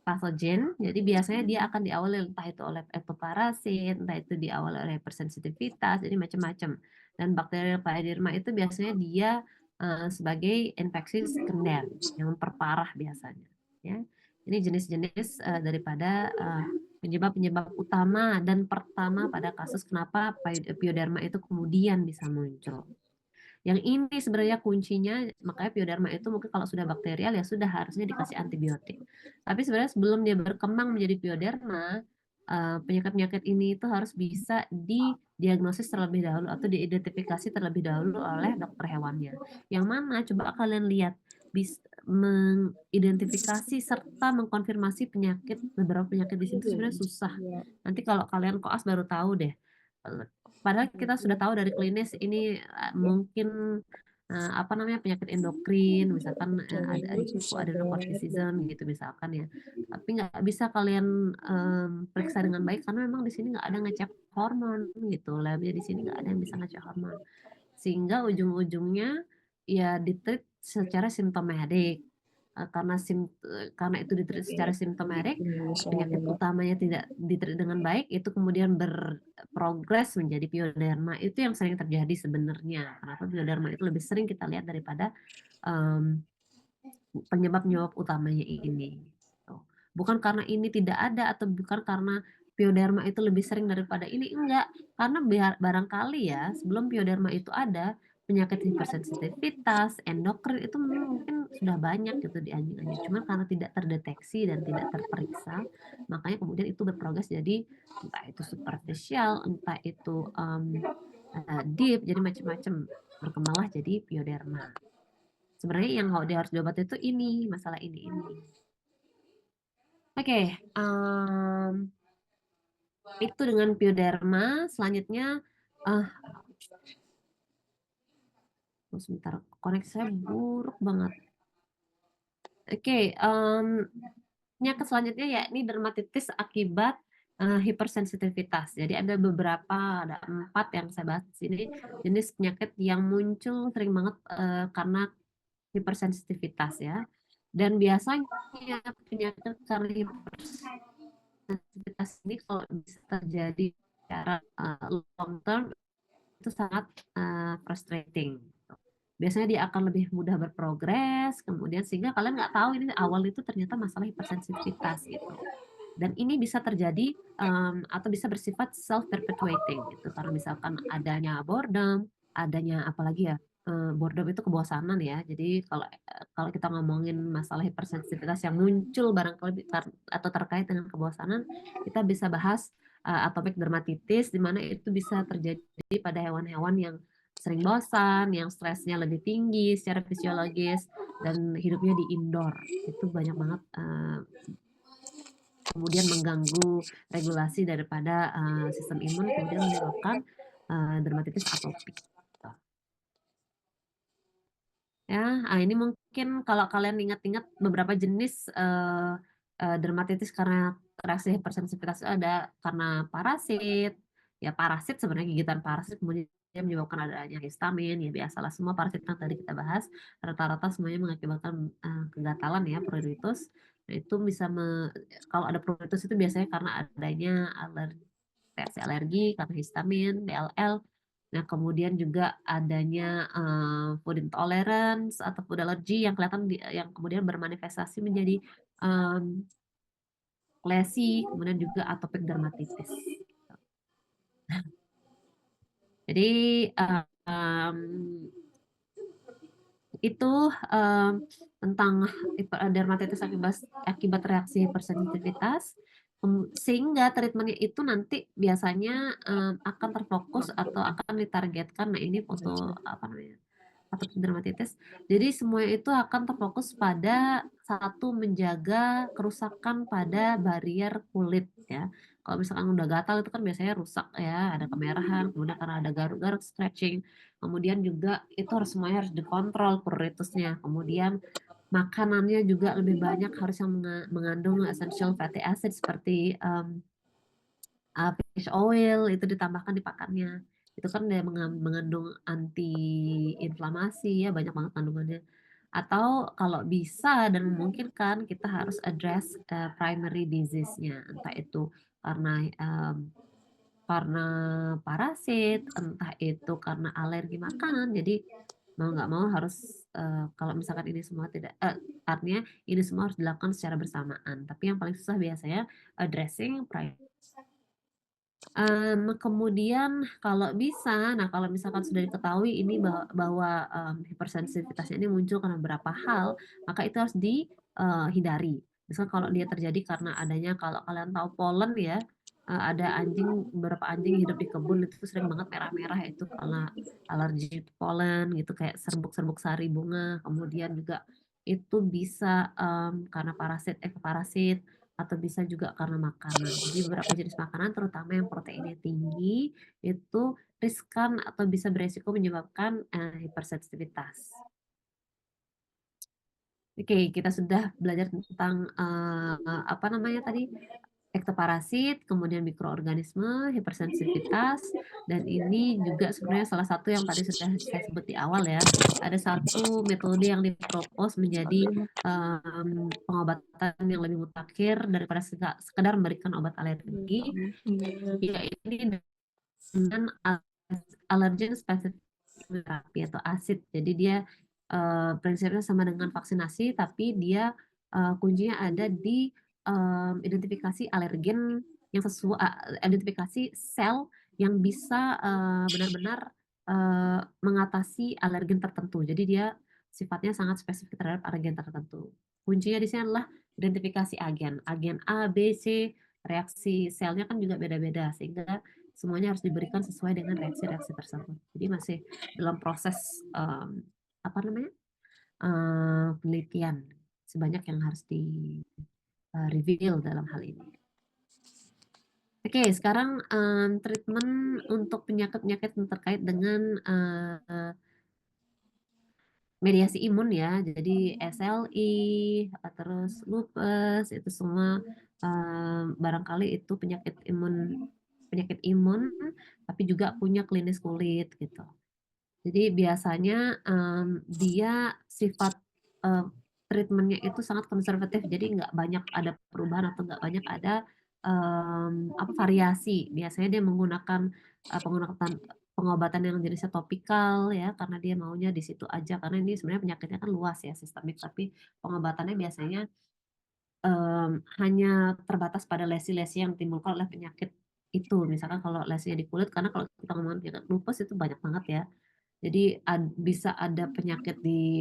patogen. Jadi biasanya dia akan diawali entah itu oleh ektoparasit, entah itu diawali oleh hypersensitivitas, jadi macam-macam. Dan bakteri pyoderma itu biasanya dia sebagai infeksi sekunder yang memperparah biasanya. Ya, ini jenis-jenis daripada penyebab-penyebab utama dan pertama pada kasus kenapa pyoderma itu kemudian bisa muncul. Yang ini sebenarnya kuncinya, makanya pioderma itu mungkin kalau sudah bakterial ya sudah harusnya dikasih antibiotik. Tapi sebenarnya sebelum dia berkembang menjadi pioderma, penyakit-penyakit ini itu harus bisa didiagnosis terlebih dahulu atau diidentifikasi terlebih dahulu oleh dokter hewannya. Yang mana coba kalian lihat bisa mengidentifikasi serta mengkonfirmasi beberapa penyakit di sini sebenarnya susah. Nanti kalau kalian koas baru tahu deh. Padahal kita sudah tahu dari klinis ini mungkin apa namanya penyakit endokrin, misalkan ada hypoadenocorticism gitu misalkan ya. Tapi nggak bisa kalian periksa dengan baik karena memang di sini nggak ada ngecek hormon gitu. Labnya di sini nggak ada yang bisa ngecek hormon. Sehingga ujung-ujungnya ya ditreat secara simptomatik. Karena itu ditreat secara simptomatik, penyakit utamanya tidak ditreat dengan baik, itu kemudian berprogres menjadi pioderma. Itu yang sering terjadi sebenarnya. Kenapa pioderma itu lebih sering kita lihat daripada penyebab-penyebab utamanya ini. Bukan karena ini tidak ada atau bukan karena pioderma itu lebih sering daripada ini, enggak. Karena barangkali ya sebelum pioderma itu ada, penyakit hipersensitivitas, endokrin itu mungkin sudah banyak gitu di anjing-anjing. Cuman karena tidak terdeteksi dan tidak terperiksa, makanya kemudian itu berprogres jadi entah itu superficial, entah itu deep, jadi macam-macam berkembanglah jadi pioderma. Sebenarnya yang dia harus diobati itu ini, masalah ini. Oke, itu dengan pioderma. Selanjutnya, Sebentar, koneksi saya buruk banget. Oke, penyakit selanjutnya ya ini dermatitis akibat hipersensitivitas. Jadi ada beberapa, ada 4 yang saya bahas di sini jenis penyakit yang muncul sering banget karena hipersensitivitas ya. Dan biasanya penyakit karena hipersensitivitas ini kalau bisa terjadi secara long term itu sangat frustrating. Biasanya dia akan lebih mudah berprogres, kemudian sehingga kalian nggak tahu ini awal itu ternyata masalah hipersensitivitas gitu. Dan ini bisa terjadi atau bisa bersifat self perpetuating gitu karena misalkan adanya boredom, adanya apalagi ya boredom itu kebosanan ya. Jadi kalau kalau kita ngomongin masalah hipersensitivitas yang muncul barangkali atau terkait dengan kebosanan, kita bisa bahas atopic dermatitis di mana itu bisa terjadi pada hewan-hewan yang sering bosan, yang stresnya lebih tinggi secara fisiologis dan hidupnya di indoor. Itu banyak banget kemudian mengganggu regulasi daripada sistem imun, kemudian menyebabkan dermatitis atopik. Ya, ini mungkin kalau kalian ingat-ingat beberapa jenis dermatitis karena reaksi hipersensitivitas ada karena parasit. Ya parasit sebenarnya gigitan parasit kemudian menyebabkan adanya histamin. Ya biasalah semua parasit yang tadi kita bahas rata-rata semuanya mengakibatkan kegatalan ya pruritus. Nah, itu bisa kalau ada pruritus itu biasanya karena adanya reaksi alergi karena histamin, BLL. Nah, kemudian juga adanya food intolerance atau food allergy yang kelihatan yang kemudian bermanifestasi menjadi lesi, kemudian juga atopic dermatitis. Jadi itu tentang dermatitis akibat reaksi hipersensitivitas. Sehingga treatmentnya itu nanti biasanya akan terfokus atau akan ditargetkan. Nah ini foto apa namanya? Atopic dermatitis. Jadi semuanya itu akan terfokus pada satu menjaga kerusakan pada barrier kulit ya. Kalau misalkan udah gatal itu kan biasanya rusak ya, ada kemerahan, kemudian karena ada garuk-garuk stretching, kemudian juga itu harus semuanya harus dikontrol pruritusnya. Kemudian makanannya juga lebih banyak harus yang mengandung essential fatty acid seperti fish oil itu ditambahkan di pakannya. Itu kan dia mengandung anti-inflamasi ya, banyak banget kandungannya. Atau kalau bisa dan memungkinkan kita harus address primary disease-nya, entah itu karena karena parasit, entah itu karena alergi makanan. Jadi mau nggak mau harus kalau misalkan ini semua tidak artinya ini semua harus dilakukan secara bersamaan. Tapi yang paling susah biasanya addressing primary. Kemudian kalau bisa, nah kalau misalkan sudah diketahui ini bahwa hipersensitivitasnya ini muncul karena beberapa hal, maka itu harus dihindari. Misal kalau dia terjadi karena adanya, kalau kalian tahu polen ya, ada beberapa anjing hidup di kebun itu sering banget merah-merah itu karena alergi polen gitu kayak serbuk-serbuk sari bunga. Kemudian juga itu bisa karena parasit atau bisa juga karena makanan. Jadi beberapa jenis makanan terutama yang proteinnya tinggi itu riskan atau bisa beresiko menyebabkan hipersensitivitas. Oke, kita sudah belajar tentang apa namanya tadi ektoparasit, kemudian mikroorganisme, hipersensitivitas, dan ini juga sebenarnya salah satu yang tadi sudah saya sebut di awal ya. Ada satu metode yang dipropos menjadi pengobatan yang lebih mutakhir daripada sekedar memberikan obat alergi, yaitu dengan allergen specific terapi atau ASID. Jadi dia prinsipnya sama dengan vaksinasi, tapi dia kuncinya ada di identifikasi alergen yang sesuai, identifikasi sel yang bisa benar-benar mengatasi alergen tertentu. Jadi dia sifatnya sangat spesifik terhadap alergen tertentu. Kuncinya di sini adalah identifikasi agen A, B, C, reaksi selnya kan juga beda-beda sehingga semuanya harus diberikan sesuai dengan reaksi-reaksi tersebut. Jadi masih dalam proses apa namanya penelitian sebanyak yang harus di reveal dalam hal ini. Oke, sekarang treatment untuk penyakit-penyakit yang terkait dengan mediasi imun ya. Jadi SLI, terus lupus, itu semua barangkali itu penyakit imun, tapi juga punya klinis kulit gitu. Jadi biasanya dia sifat em, treatmentnya itu sangat konservatif, jadi nggak banyak ada perubahan atau nggak banyak ada apa variasi. Biasanya dia menggunakan pengobatan pengobatan yang jenisnya topikal ya, karena dia maunya di situ aja. Karena ini sebenarnya penyakitnya kan luas ya sistemik, tapi pengobatannya biasanya hanya terbatas pada lesi-lesi yang ditimbulkan oleh penyakit itu. Misalkan kalau lesinya di kulit, karena kalau kita ngomongin penyakit lupus itu banyak banget ya. Jadi bisa ada penyakit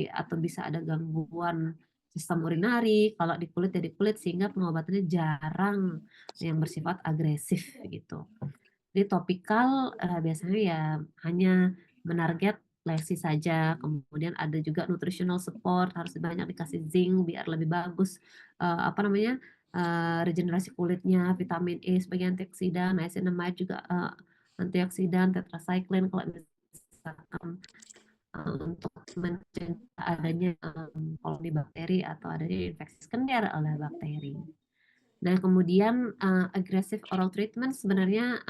atau bisa ada gangguan sistem urinari kalau di kulit ya di kulit, sehingga pengobatannya jarang yang bersifat agresif gitu. Jadi topikal biasanya ya hanya menarget lesi saja. Kemudian ada juga nutritional support, harus banyak dikasih zinc biar lebih bagus apa namanya regenerasi kulitnya, vitamin E sebagai antioksidan, niacinamide juga antioksidan, tetracycline kalau misalkan untuk mencegah adanya koloni bakteri atau adanya infeksi sekunder oleh bakteri. Nah, kemudian aggressive oral treatment sebenarnya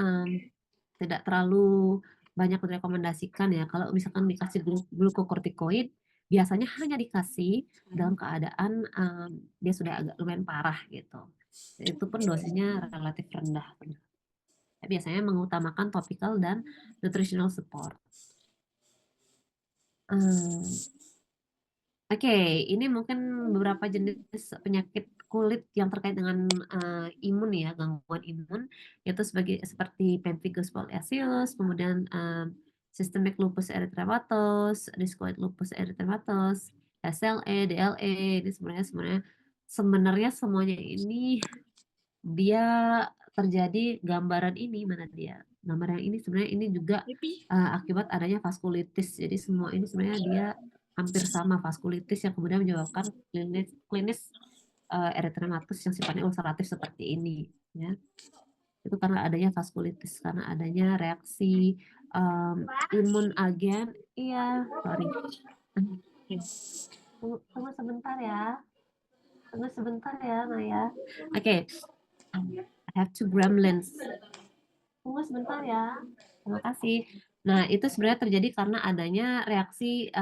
tidak terlalu banyak direkomendasikan ya. Kalau misalkan dikasih glukokortikoid, biasanya hanya dikasih dalam keadaan dia sudah agak lumayan parah gitu. Itu pun dosisnya relatif rendah. Biasanya mengutamakan topical dan nutritional support. Oke, ini mungkin beberapa jenis penyakit kulit yang terkait dengan imun ya, gangguan imun, yaitu seperti pemphigus foliaceus, kemudian systemic lupus erythematosus, rheumatoid lupus erythematosus, SLE, DLE, ini sebenarnya semuanya ini dia terjadi gambaran ini mana dia? Gambar yang ini sebenarnya ini juga akibat adanya vaskulitis. Jadi semua ini sebenarnya dia hampir sama, vaskulitis yang kemudian menyebabkan klinis erythematosus yang sifatnya ulceratif seperti ini ya. Itu karena adanya vaskulitis, karena adanya reaksi imun agen. Iya, sorry. Tunggu sebentar ya. Tunggu sebentar ya, Maya. Oke, I have two gremlins. Tunggu sebentar ya. Terima kasih. Nah, itu sebenarnya terjadi karena adanya reaksi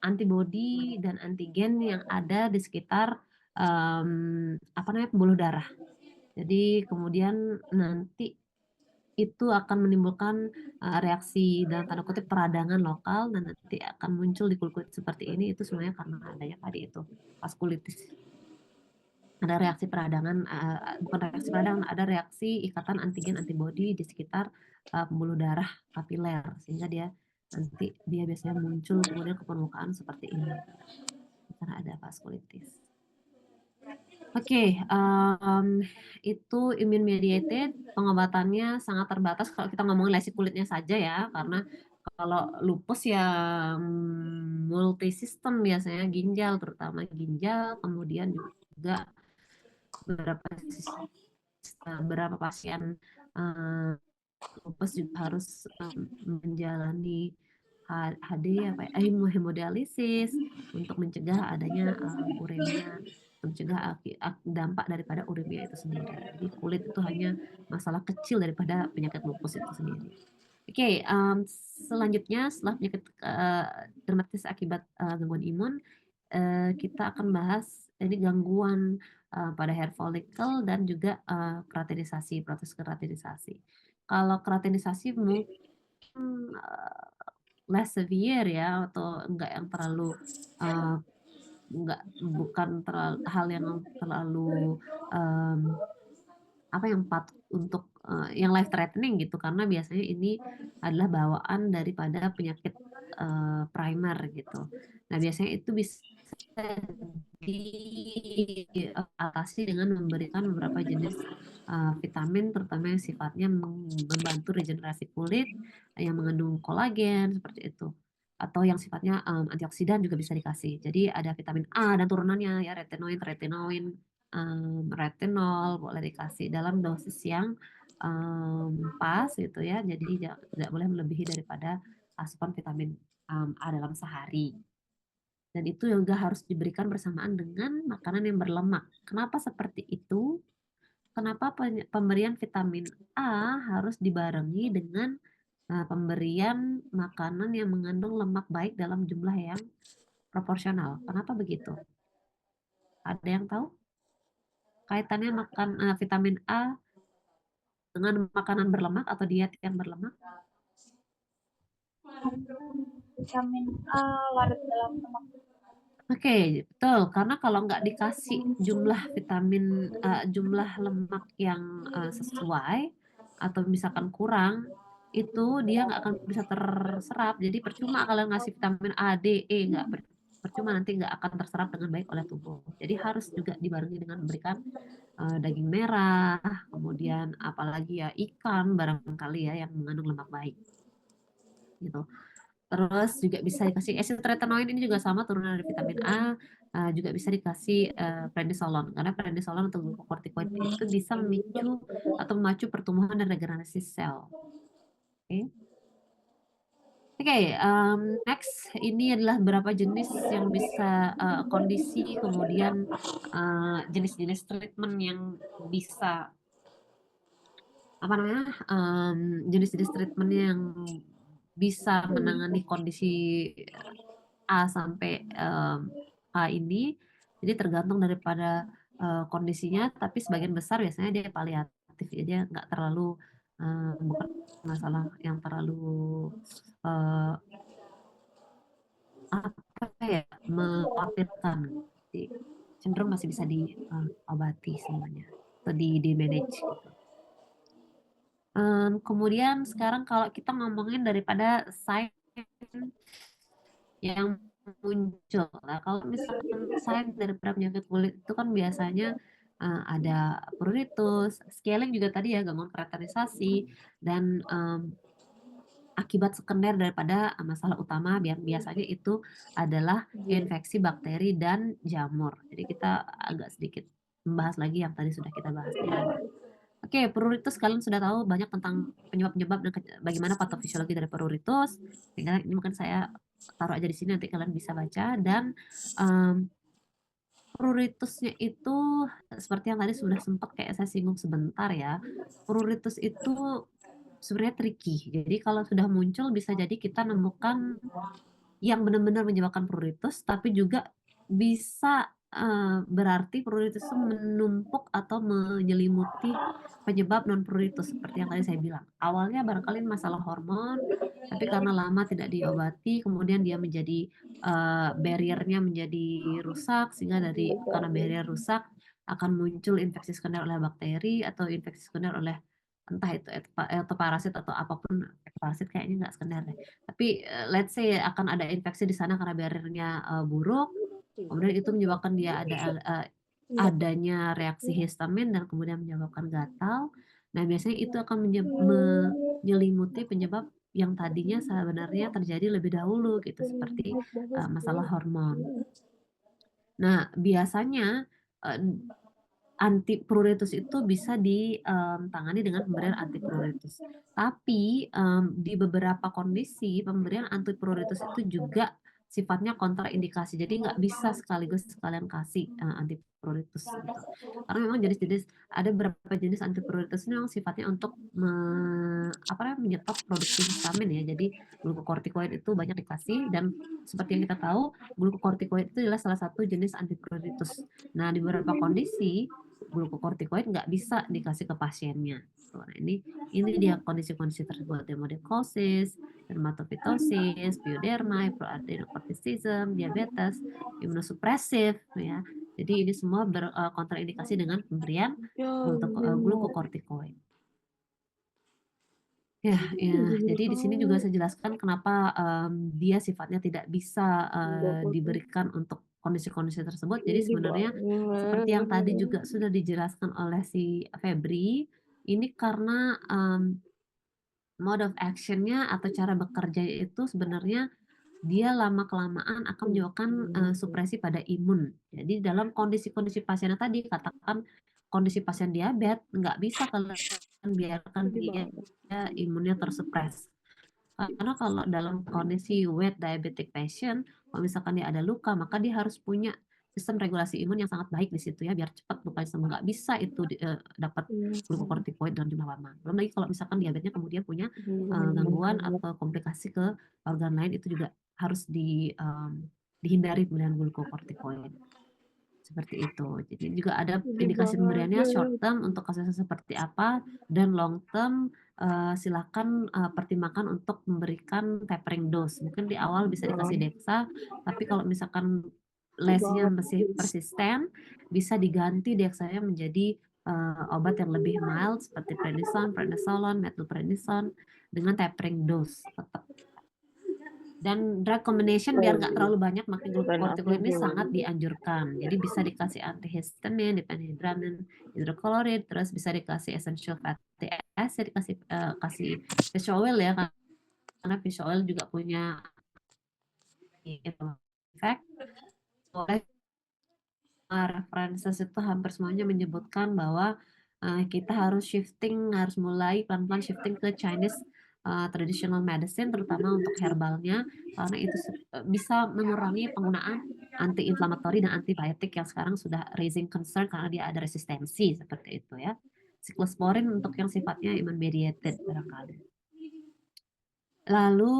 antibodi dan antigen yang ada di sekitar apa namanya pembuluh darah. Jadi kemudian nanti itu akan menimbulkan reaksi dalam tanda kutip peradangan lokal dan nanti akan muncul di kulit seperti ini. Itu sebenarnya karena adanya tadi itu vaskulitis. Ada reaksi peradangan, bukan reaksi peradangan, ada reaksi ikatan antigen antibodi di sekitar pembuluh darah kapiler, sehingga nanti dia biasanya muncul kemudian ke permukaan seperti ini karena ada vaskulitis. Oke, itu immune mediated, pengobatannya sangat terbatas kalau kita ngomongin lesi kulitnya saja ya, karena kalau lupus ya multisistem biasanya ginjal, terutama ginjal, kemudian juga beberapa pasien lupus juga harus menjalani HD apa ya, hemodialisis untuk mencegah adanya uremia, mencegah dampak daripada uremia itu sendiri. Jadi kulit itu hanya masalah kecil daripada penyakit lupus itu sendiri. Oke, selanjutnya setelah penyakit dermatitis akibat gangguan imun, kita akan bahas ini gangguan pada hair follicle dan juga keratinisasi, proses keratinisasi. Kalau keratinisasi mungkin less severe ya, atau enggak yang terlalu enggak bukan terlalu hal yang terlalu apa yang patut untuk yang life threatening gitu, karena biasanya ini adalah bawaan daripada penyakit primer gitu. Nah, biasanya itu bisa diatasi dengan memberikan beberapa jenis vitamin, terutama yang sifatnya membantu regenerasi kulit, yang mengandung kolagen seperti itu, atau yang sifatnya antioksidan juga bisa dikasih. Jadi ada vitamin A dan turunannya ya, retinoin, retinol, boleh dikasih dalam dosis yang pas gitu ya. Jadi tidak boleh melebihi daripada asupan vitamin A dalam sehari. Dan itu juga harus diberikan bersamaan dengan makanan yang berlemak. Kenapa seperti itu? Kenapa pemberian vitamin A harus dibarengi dengan pemberian makanan yang mengandung lemak baik dalam jumlah yang proporsional? Kenapa begitu? Ada yang tahu? Kaitannya makan vitamin A dengan makanan berlemak atau diet yang berlemak? Vitamin A larut dalam lemak. Oke, betul. Karena kalau nggak dikasih jumlah vitamin, jumlah lemak yang sesuai, atau misalkan kurang, itu dia nggak akan bisa terserap. Jadi percuma kalian ngasih vitamin A, D, E, nggak percuma, nanti nggak akan terserap dengan baik oleh tubuh. Jadi harus juga dibarengi dengan memberikan daging merah, kemudian apalagi ya ikan barangkali ya yang mengandung lemak baik. Gitu. Terus juga bisa dikasih acid retinoid, ini juga sama turunan dari vitamin A, juga bisa dikasih prednisolon, karena prednisolon atau glukokortikoid itu bisa memicu atau memacu pertumbuhan dan regenerasi sel. Oke. Oke, next ini adalah beberapa jenis yang bisa kondisi, kemudian jenis-jenis treatment yang bisa apa namanya, jenis-jenis treatment yang bisa menangani kondisi A sampai A ini. Jadi tergantung daripada kondisinya, tapi sebagian besar biasanya dia paliatif, jadi dia nggak terlalu bukan masalah yang terlalu apa ya, mengkhawatirkan. Jadi cenderung masih bisa diobati semuanya atau di manage gitu. Kemudian sekarang kalau kita ngomongin daripada sign yang muncul. Nah, kalau misalkan sign dari penyakit kulit itu kan biasanya ada pruritus, scaling juga tadi ya, gangguan keraterisasi, dan akibat sekunder daripada masalah utama biasanya itu adalah infeksi bakteri dan jamur. Jadi kita agak sedikit membahas lagi yang tadi sudah kita bahas di awal. Oke, pruritus kalian sudah tahu banyak tentang penyebab-penyebab dan bagaimana patofisiologi dari pruritus. Sehingga ini mungkin saya taruh aja di sini, nanti kalian bisa baca. Dan pruritusnya itu seperti yang tadi sudah sempat kayak saya singgung sebentar ya. Pruritus itu sebenarnya tricky. Jadi kalau sudah muncul bisa jadi kita nemukan yang benar-benar menyebabkan pruritus, tapi juga bisa berarti pruritus itu menumpuk atau menyelimuti penyebab non pruritus seperti yang tadi saya bilang. Awalnya barangkali masalah hormon, tapi karena lama tidak diobati, kemudian dia menjadi barriernya menjadi rusak, sehingga karena barrier rusak akan muncul infeksi sekunder oleh bakteri atau infeksi sekunder oleh entah itu parasit atau apapun. Parasit kayaknya nggak sekunder deh. Tapi let's say akan ada infeksi di sana karena barriernya buruk, kemudian itu menyebabkan dia adanya reaksi histamin dan kemudian menyebabkan gatal. Nah, biasanya itu akan menyelimuti penyebab yang tadinya sebenarnya terjadi lebih dahulu gitu, seperti masalah hormon. Nah, biasanya antipruritus itu bisa ditangani dengan pemberian antipruritus. Tapi di beberapa kondisi pemberian antipruritus itu juga sifatnya kontraindikasi. Jadi nggak bisa sekaligus sekalian kasih antipruritus gitu. Karena memang ada beberapa jenis antipruritus yang sifatnya untuk menyetop produksi histamin ya. Jadi glukokortikoid itu banyak dikasih, dan seperti yang kita tahu glukokortikoid itu adalah salah satu jenis antipruritus. Nah, di beberapa kondisi glukokortikoid nggak bisa dikasih ke pasiennya. Nah, ini dia kondisi-kondisi tersebut: demodikosis, dermatofitosis, pyoderma, hypoadenocorticism, diabetes, imunosupresif ya. Jadi ini semua kontraindikasi dengan pemberian glukokortikoid. Ya, jadi di sini juga saya jelaskan kenapa dia sifatnya tidak bisa diberikan untuk kondisi-kondisi tersebut. Jadi sebenarnya seperti yang tadi juga sudah dijelaskan oleh si Febri, ini karena mode of action-nya atau cara bekerja itu sebenarnya dia lama-kelamaan akan menyebabkan supresi pada imun. Jadi dalam kondisi-kondisi pasiennya tadi, katakan kondisi pasien diabetes, nggak bisa kalian biarkan dia imunnya tersupres. Karena kalau dalam kondisi wet diabetic patient, kalau misalkan dia ada luka, maka dia harus punya sistem regulasi imun yang sangat baik di situ ya, biar cepat lukanya sembuh. Nggak bisa itu dapat glukokortikoid dalam jumlah lama. Belum lagi kalau misalkan diabetesnya kemudian punya gangguan atau komplikasi ke organ lain, itu juga harus dihindari pemberian glukokortikoid. Seperti itu. Jadi juga ada indikasi pemberiannya short term untuk kasusnya seperti apa, dan long term silakan pertimbangkan untuk memberikan tapering dose. Mungkin di awal bisa dikasih dexa, tapi kalau misalkan lesinya masih persisten, bisa diganti dexanya menjadi obat yang lebih mild seperti prednison, prednisolone, methylprednison dengan tapering dose tetap. Dan drug combination biar nggak terlalu banyak makin glukokortikoid ini sangat dianjurkan. Jadi bisa dikasih antihistamin, diphenhydramine, hidrochloride, terus bisa dikasih essential fatty acid, kasih fish oil ya, karena fish oil juga punya efek. Oleh references itu hampir semuanya menyebutkan bahwa kita harus mulai pelan-pelan shifting ke Chinese traditional medicine, terutama untuk herbalnya, karena itu bisa mengurangi penggunaan anti-inflamatori dan antibiotik yang sekarang sudah raising concern karena dia ada resistensi seperti itu ya. Cyclosporin untuk yang sifatnya immune mediated barangkali. Lalu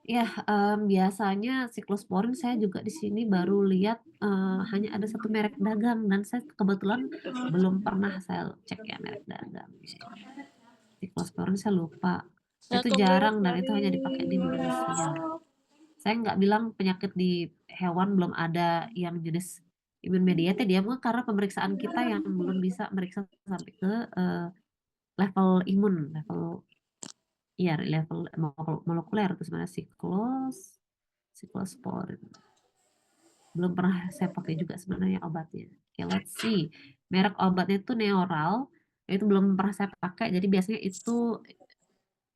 ya, biasanya siklosporin saya juga di sini baru lihat hanya ada satu merek dagang, dan saya kebetulan belum pernah saya cek ya merek dagang. Siklosporin saya lupa. Itu jarang dan itu hanya dipakai di manusia. Saya nggak bilang penyakit di hewan belum ada yang jenis imun mediated ya, mungkin karena pemeriksaan kita yang belum bisa meriksa sampai ke level imun, level molekuler itu sebenarnya siklosporin. Belum pernah saya pakai juga sebenarnya obatnya. Oke, let's see. Merek obatnya itu Neoral. Itu belum pernah saya pakai. Jadi biasanya itu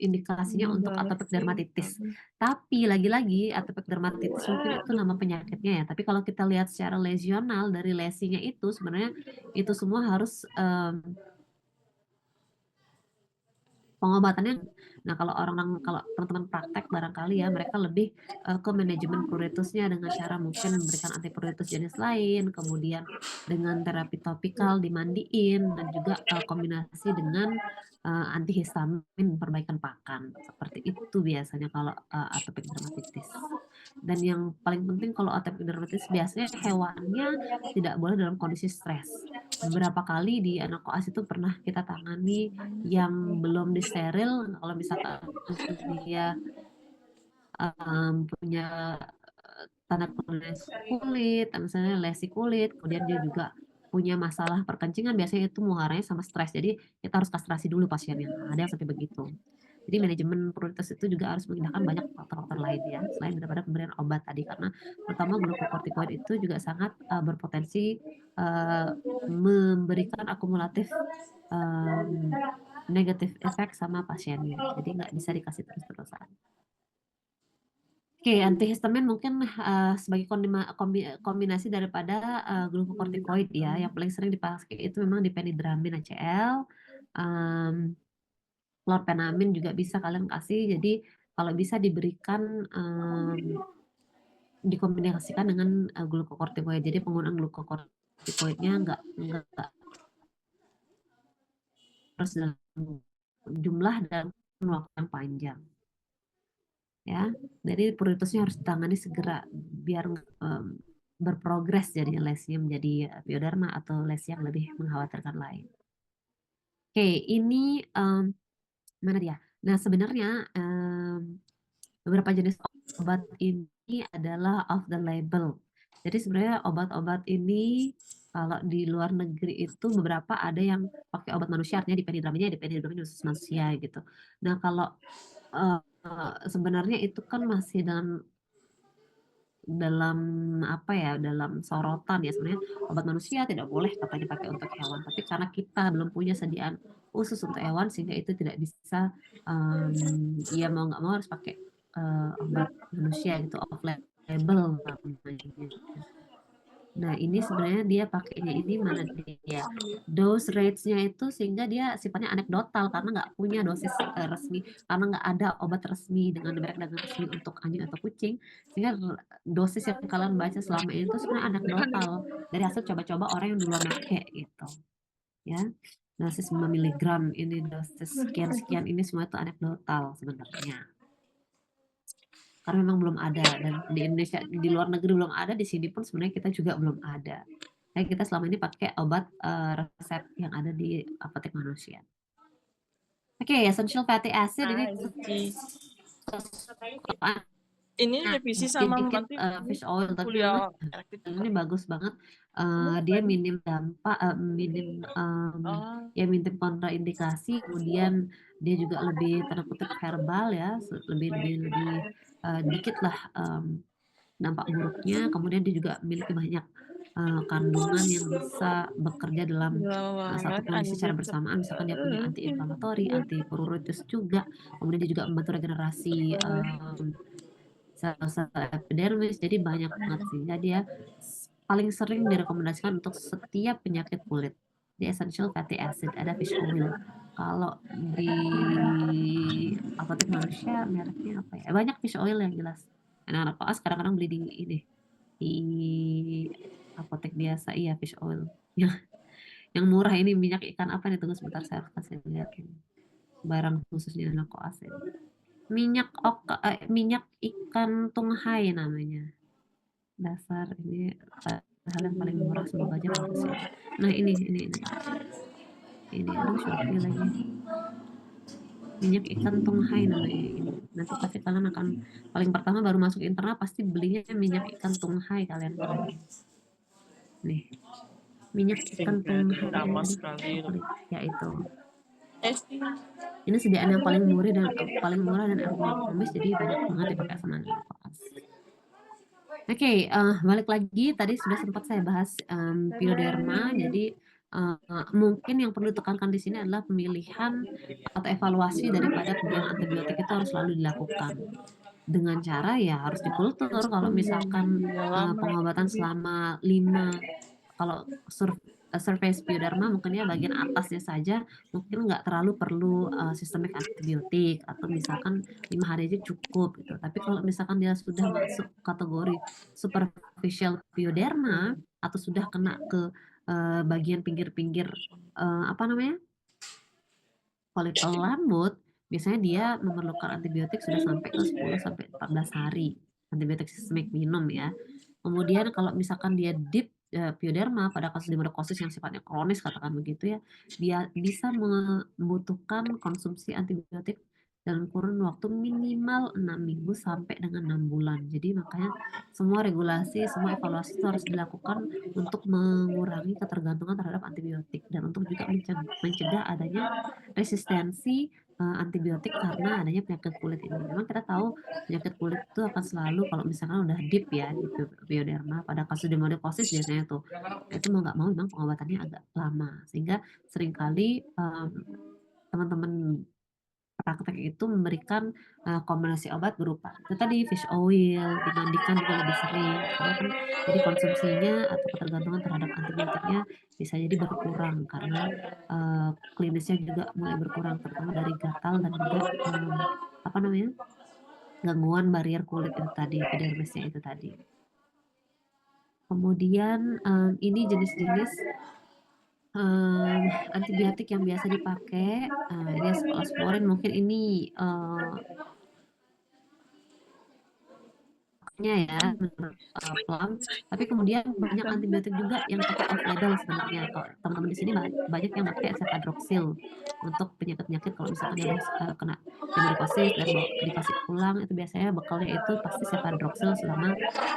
indikasinya untuk atopic dermatitis. Tapi lagi-lagi atopic dermatitis mungkin itu nama penyakitnya ya. Tapi kalau kita lihat secara lesional dari lesinya itu sebenarnya itu semua harus pengobatannya. Nah, kalau teman-teman praktek barangkali ya mereka lebih ke manajemen pruritusnya dengan cara mungkin memberikan antipruritus jenis lain, kemudian dengan terapi topikal dimandiin, dan juga kombinasi dengan antihistamin, perbaikan pakan. Seperti itu biasanya kalau atopic dermatitis. Dan yang paling penting kalau atopic dermatitis biasanya hewannya tidak boleh dalam kondisi stres. Beberapa kali di anak koas itu pernah kita tangani yang belum disteril. Kalau misalkan dia punya tanda kulit, misalnya lesi kulit, kemudian dia juga punya masalah perkencingan, biasanya itu muaranya sama stres. Jadi kita harus kastrasi dulu pasiennya. Ada yang sampai begitu. Jadi manajemen prioritas itu juga harus menggunakan banyak faktor-faktor lain ya, selain daripada pemberian obat tadi, karena terutama glukokortikoid itu juga sangat berpotensi memberikan akumulatif negatif efek sama pasiennya. Jadi nggak bisa dikasih terus-terusan. Oke, antihistamin mungkin sebagai kombinasi daripada glukokortikoid ya. Yang paling sering dipakai itu memang diphenhydramine HCl, chlorpheniramine juga bisa kalian kasih. Jadi kalau bisa diberikan dikombinasikan dengan glukokortikoid. Jadi penggunaan glukokortikoidnya nggak harus dalam jumlah dan waktu yang panjang. Ya, jadi prioritasnya harus ditangani segera biar berprogres jadinya lesinya menjadi pioderma atau lesi yang lebih mengkhawatirkan lain. Oke, ini mana dia? Nah, sebenarnya beberapa jenis obat ini adalah off the label. Jadi sebenarnya obat-obat ini kalau di luar negeri itu beberapa ada yang pakai obat manusia, artinya diphenhydramine khusus manusia gitu. Nah, kalau sebenarnya itu kan masih dalam apa ya, dalam sorotan ya, sebenarnya obat manusia tidak boleh katanya pakai untuk hewan, tapi karena kita belum punya sediaan khusus untuk hewan sehingga itu tidak bisa, ya mau nggak mau harus pakai obat manusia gitu, off label namanya. Nah, ini sebenarnya dia pakainya ini mana dia dose rates-nya itu sehingga dia sifatnya anekdotal karena nggak punya dosis resmi, karena nggak ada obat resmi dengan merek dagang resmi untuk anjing atau kucing, sehingga dosis yang kalian baca selama ini itu sebenarnya anekdotal dari hasil coba-coba orang yang duluan make gitu ya. Dosis 5 miligram ini, dosis sekian-sekian ini semua itu anekdotal sebenarnya. Karena memang belum ada, dan di Indonesia, di luar negeri belum ada, di sini pun sebenarnya kita juga belum ada. Nah, kita selama ini pakai obat resep yang ada di apotek manusia. Oke, essential fatty acid ini ini revisi sama dikit nanti fish oil, tapi kuliah memang ini bagus banget. Dia minim dampak, minim ya minim kontraindikasi, kemudian dia juga lebih tanda kutip herbal ya, lebih dikit lah dampak buruknya. Kemudian dia juga memiliki banyak kandungan yang bisa bekerja dalam satu kondisi secara bersamaan. Misalkan dia punya anti-inflamatori, anti-pruritus juga. Kemudian dia juga membantu regenerasi sel-sel epidermis. Jadi banyak banget sih. Jadi dia paling sering direkomendasikan untuk setiap penyakit kulit. Di essential fatty acid ada fish oil. Kalau di apotek manusia mereknya apa ya? Banyak fish oil yang jelas. Anak-anak koas kadang-kadang beli di ini di apotek biasa, iya fish oil. Yang murah ini minyak ikan apa nih? Tunggu sebentar, saya kasih lihat ini. Barang khususnya anak koas ini. Minyak ikan tunghai namanya. Dasar ini hal yang paling murah, semoga aja bagus ya. Nah ini aduh Shopee lagi. Minyak ikan tunghai namanya ini. Nanti pasti kalian akan paling pertama baru masuk internet pasti belinya minyak ikan tunghai kalian. Nih, minyak ikan tunghai ya itu. Ini sediaan yang paling murah dan ergonomis, jadi banyak banget dipakai sama anak koas. Oke, balik lagi tadi sudah sempat saya bahas pioderma. Jadi mungkin yang perlu ditekankan di sini adalah pemilihan atau evaluasi daripada pemberian antibiotik itu harus selalu dilakukan dengan cara ya harus dikultur. Kalau misalkan pengobatan selama 5, kalau surface pioderma mungkin ya bagian atasnya saja mungkin nggak terlalu perlu sistemik antibiotik, atau misalkan 5 hari aja cukup gitu. Tapi kalau misalkan dia sudah masuk kategori superficial pioderma atau sudah kena ke bagian pinggir-pinggir apa namanya folikel rambut, biasanya dia memerlukan antibiotik sudah sampai ke 10-14 hari antibiotik sistemik minum ya. Kemudian kalau misalkan dia deep pioderma pada kasus demodococcis yang sifatnya kronis katakan begitu ya, dia bisa membutuhkan konsumsi antibiotik dalam kurun waktu minimal 6 minggu sampai dengan 6 bulan. Jadi makanya semua regulasi, semua evaluasi itu harus dilakukan untuk mengurangi ketergantungan terhadap antibiotik dan untuk juga mencegah adanya resistensi antibiotik karena adanya penyakit kulit ini. Memang kita tahu penyakit kulit itu akan selalu kalau misalkan udah deep ya di pioderma, pada kasus demodococcis biasanya tuh itu mau nggak mau memang pengobatannya agak lama, sehingga seringkali teman-teman praktek itu memberikan kombinasi obat berupa itu tadi fish oil, dimandikan juga lebih sering karena kan jadi konsumsinya atau ketergantungan terhadap antibiotiknya bisa jadi berkurang karena klinisnya juga mulai berkurang, terutama dari gatal dan juga apa namanya gangguan barier kulit itu tadi, epidermisnya itu tadi. Kemudian ini jenis-jenis antibiotik yang biasa dipakai, ini Cephalosporin mungkin ini ya menurut Plum, tapi kemudian banyak antibiotik juga yang pakai off label sebenarnya. Kalau teman-teman di sini banyak yang pakai cefadroxil untuk penyakit-penyakit kalau misalkan dia udah kena demodococcis dan dikasih pulang, itu biasanya bekalnya itu pasti cefadroxil selama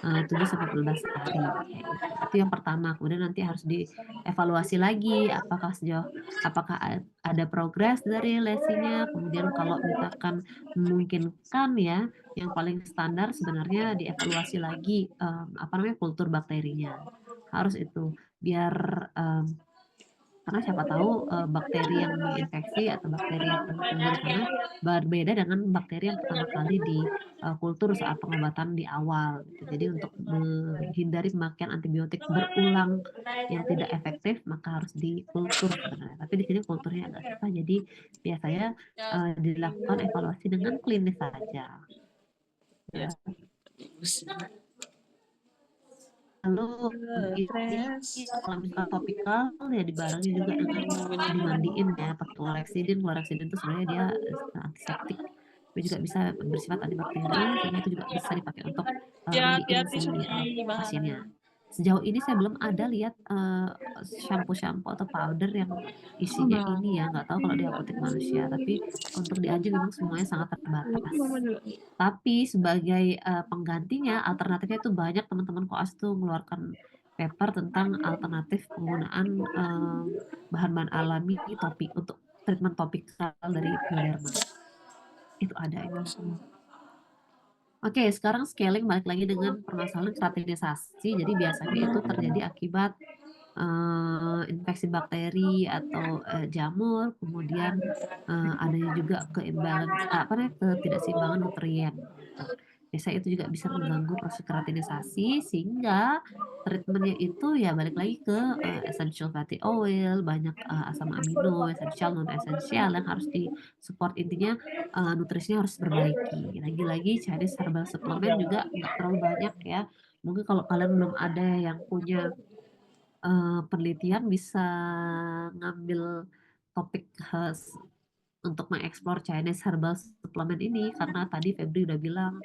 7-14 hari kayak gitu. Itu yang pertama. Kemudian nanti harus dievaluasi lagi apakah ada progres dari lesinya. Kemudian kalau misalkan memungkinkan ya, yang paling standar sebenarnya dievaluasi lagi apa namanya kultur bakterinya, harus itu biar karena siapa tahu bakteri yang menginfeksi atau bakteri yang tumbuh di sana berbeda dengan bakteri yang pertama kali di kultur saat pengobatan di awal gitu. Jadi untuk menghindari pemakaian antibiotik berulang yang tidak efektif maka harus dikultur sebenarnya. Tapi di sini kulturnya agak susah, jadi biasanya dilakukan evaluasi dengan klinis saja. Ya. Lalu ini kalau misalnya topikal ya dibarengi juga dengan dimandiin ya pakai kloreksidin. Kloreksidin itu sebenarnya dia antiseptik, tapi juga bisa bersifat antibakteri, sehingga itu juga bisa dipakai untuk mandiin si pasiennya. Sejauh ini saya belum ada lihat shampoo atau powder yang isinya ini ya, nggak tahu kalau di apotek manusia, tapi untuk di anjing memang semuanya sangat terbatas. Tapi sebagai penggantinya, alternatifnya itu banyak. Teman-teman koas tuh mengeluarkan paper tentang alternatif penggunaan bahan-bahan alami topik untuk treatment topikal dari Bioderma. Itu ada itu. Oke, sekarang scaling balik lagi dengan permasalahan keratinisasi. Jadi biasanya itu terjadi akibat infeksi bakteri atau jamur, kemudian adanya juga ketidakseimbangan nutrien. Biasanya itu juga bisa mengganggu proses keratinisasi, sehingga treatmentnya itu ya balik lagi ke essential fatty oil, banyak asam amino, esensial, non esensial yang harus disupport. Intinya nutrisinya harus diperbaiki. Lagi-lagi Chinese herbal supplement juga nggak terlalu banyak ya. Mungkin kalau kalian belum ada yang punya penelitian bisa ngambil topik untuk mengeksplor Chinese herbal supplement ini, karena tadi Febri udah bilang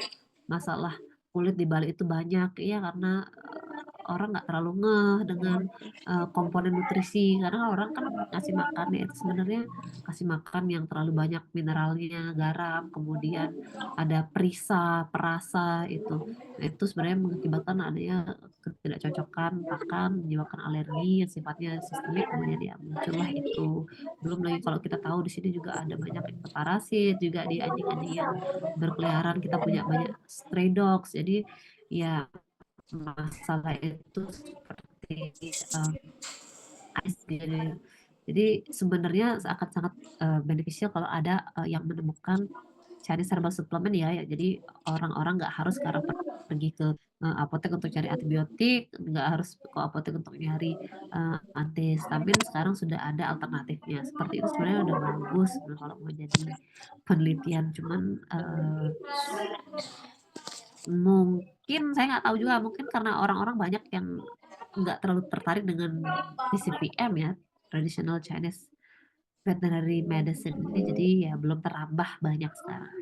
masalah kulit di Bali itu banyak ya, karena orang nggak terlalu ngeh dengan komponen nutrisi, karena orang kan ngasih makan ya itu sebenarnya kasih makan yang terlalu banyak mineralnya, garam, kemudian ada perasa itu sebenarnya mengakibatkan adanya ketidakcocokan pakan, menyebabkan alergi yang sifatnya sistemik, kemudian ya muncullah itu. Belum lagi kalau kita tahu di sini juga ada banyak parasit juga di anjing-anjing yang berkeliaran, kita punya banyak stray dogs, jadi ya masalah itu seperti jadi sebenarnya akan sangat beneficial kalau ada yang menemukan Chinese herbal supplement ya. Jadi orang-orang nggak harus sekarang pergi ke apotek untuk cari antibiotik, nggak harus ke apotek untuk nyari antihistamin. Sekarang sudah ada alternatifnya. Seperti itu sebenarnya udah bagus kalau mau jadi penelitian. Cuman mungkin saya nggak tahu juga, mungkin karena orang-orang banyak yang nggak terlalu tertarik dengan TCPM ya, traditional Chinese veterinary medicine ini, jadi ya belum terambah banyak sekarang.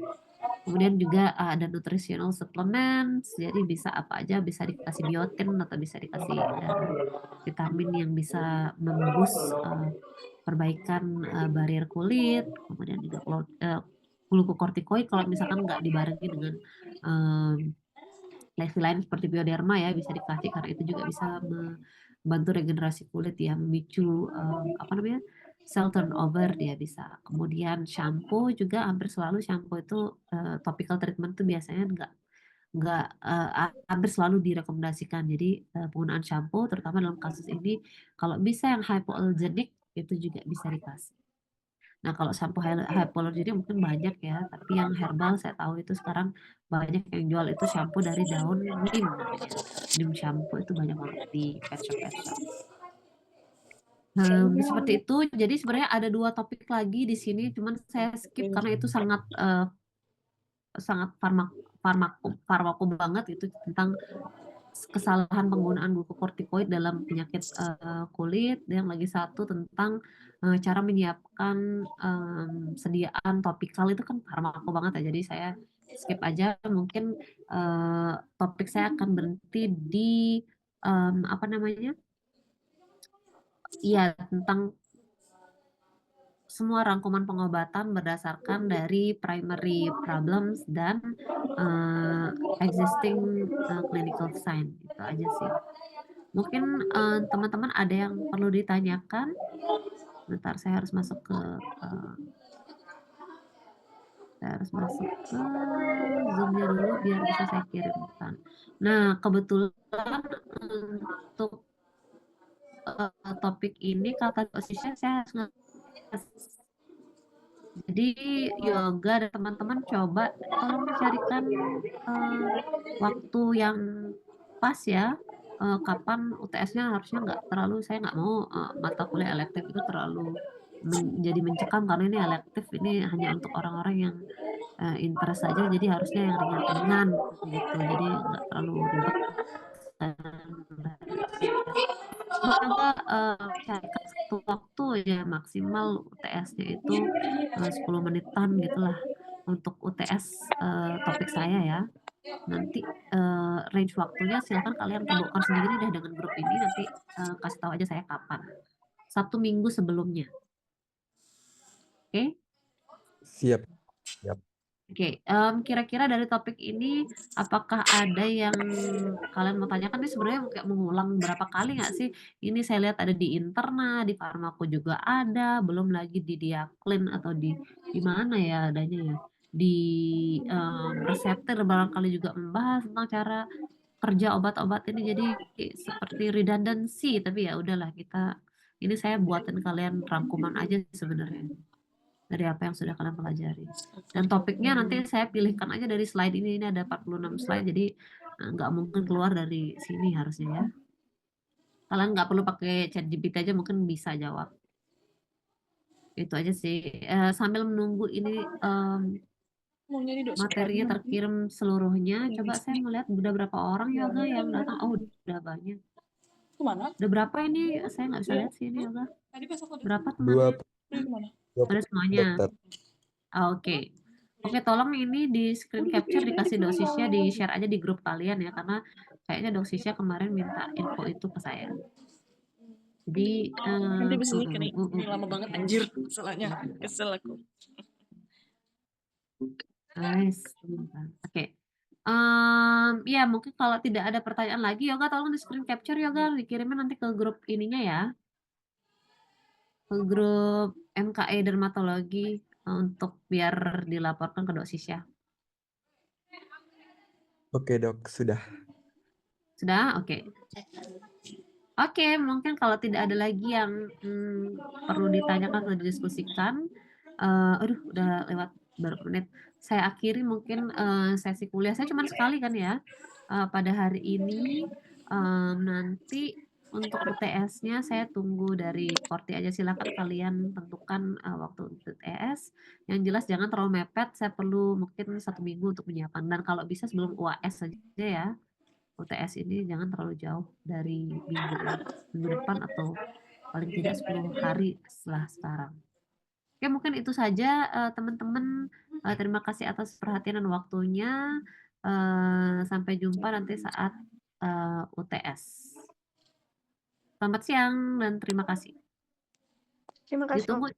Kemudian juga ada nutritional supplements, jadi bisa apa aja, bisa dikasih biotin atau bisa dikasih vitamin yang bisa memboost perbaikan barrier kulit. Kemudian juga glukokortikoid kalau misalkan nggak dibarengi dengan level lain seperti Bioderma ya bisa dikasih, karena itu juga bisa membantu regenerasi kulit ya, memicu cell turnover dia bisa. Kemudian shampoo juga hampir selalu shampoo itu topical treatment tuh biasanya nggak hampir selalu direkomendasikan. Jadi penggunaan shampoo terutama dalam kasus ini kalau bisa yang hypoallergenic itu juga bisa dikasih. Nah, kalau shampoo hypoallergenic mungkin banyak ya, tapi yang herbal saya tahu itu sekarang banyak yang jual itu shampoo dari daun neem namanya. Neem shampoo itu banyak banget di pet shop. Seperti itu. Jadi sebenarnya ada 2 topik lagi di sini, cuman saya skip karena itu sangat farmako banget, itu tentang kesalahan penggunaan glukokortikoid dalam penyakit kulit. Yang lagi satu tentang cara menyiapkan sediaan topikal, itu kan farmako banget ya, jadi saya skip aja. Mungkin topik saya akan berhenti di tentang semua rangkuman pengobatan berdasarkan dari primary problems dan existing clinical sign. Itu aja sih. Mungkin teman-teman ada yang perlu ditanyakan. Bentar, saya harus masuk ke Zoom-nya dulu biar bisa saya kirimkan. Nah, kebetulan untuk topik ini kata dosisnya saya harus jadi yoga dan teman-teman coba tolong carikan waktu yang pas ya. Kapan UTS-nya harusnya nggak terlalu, saya nggak mau mata kuliah elektif itu terlalu menjadi mencekam karena ini elektif, ini hanya untuk orang-orang yang interest saja, jadi harusnya yang ringan-ringan gitu, jadi nggak terlalu ribet. Coba carikan satu waktu ya maksimal UTS-nya itu 10 menitan gitulah untuk UTS topik saya ya. Nanti range waktunya silakan kalian tentukan sendiri deh dengan grup ini, nanti kasih tahu aja saya kapan. 1 minggu sebelumnya. Oke? Siap. Siap. Oke, kira-kira dari topik ini apakah ada yang kalian mau tanyakan? Ini sebenarnya kayak mengulang berapa kali nggak sih? Ini saya lihat ada di Interna, di Farmako juga ada, belum lagi di Diaklin atau di mana ya adanya ya? Di Reseptir barangkali juga membahas tentang cara kerja obat-obat ini, jadi seperti redundancy, tapi ya udahlah kita ini saya buatin kalian rangkuman aja sebenarnya dari apa yang sudah kalian pelajari. Dan topiknya nanti saya pilihkan aja dari slide ini ada 46 slide, jadi nggak mungkin keluar dari sini harusnya ya. Kalian nggak perlu pakai ChatGPT aja mungkin bisa jawab. Itu aja sih. Sambil menunggu ini materinya terkirim seluruhnya, coba saya melihat udah berapa orang yoga yang datang. Oh, udah banyak. Udah berapa ini? Saya nggak bisa lihat sih ini yoga. Berapa teman? Ada semuanya. Oke. Oke, tolong ini di screen capture, dikasih dosisnya, di share aja di grup kalian ya, karena kayaknya dosisnya kemarin minta info itu ke saya. Jadi Nanti abis ini kering. Ini lama banget anjir masalahnya. Kesel aku. Nice. Oke. Ya mungkin kalau tidak ada pertanyaan lagi, yoga tolong di screen capture yoga, dikirimin nanti ke grup ininya ya. Ke grup MKE dermatologi untuk biar dilaporkan ke dosisnya. Oke dok, sudah. Sudah? Oke. Oke, mungkin kalau tidak ada lagi yang perlu ditanyakan atau didiskusikan, aduh udah lewat berapa menit. Saya akhiri mungkin sesi kuliah saya cuma sekali kan ya pada hari ini. Nanti untuk UTS-nya saya tunggu dari Korti aja, silakan kalian tentukan waktu untuk UTS. Yang jelas jangan terlalu mepet, saya perlu mungkin 1 minggu untuk menyiapkan, dan kalau bisa sebelum UAS saja ya. UTS ini jangan terlalu jauh dari minggu depan atau paling tidak 10 hari setelah sekarang. Oke, mungkin itu saja teman-teman. Terima kasih atas perhatian dan waktunya. Sampai jumpa nanti saat UTS. Selamat siang dan terima kasih. Terima kasih. Ditunggu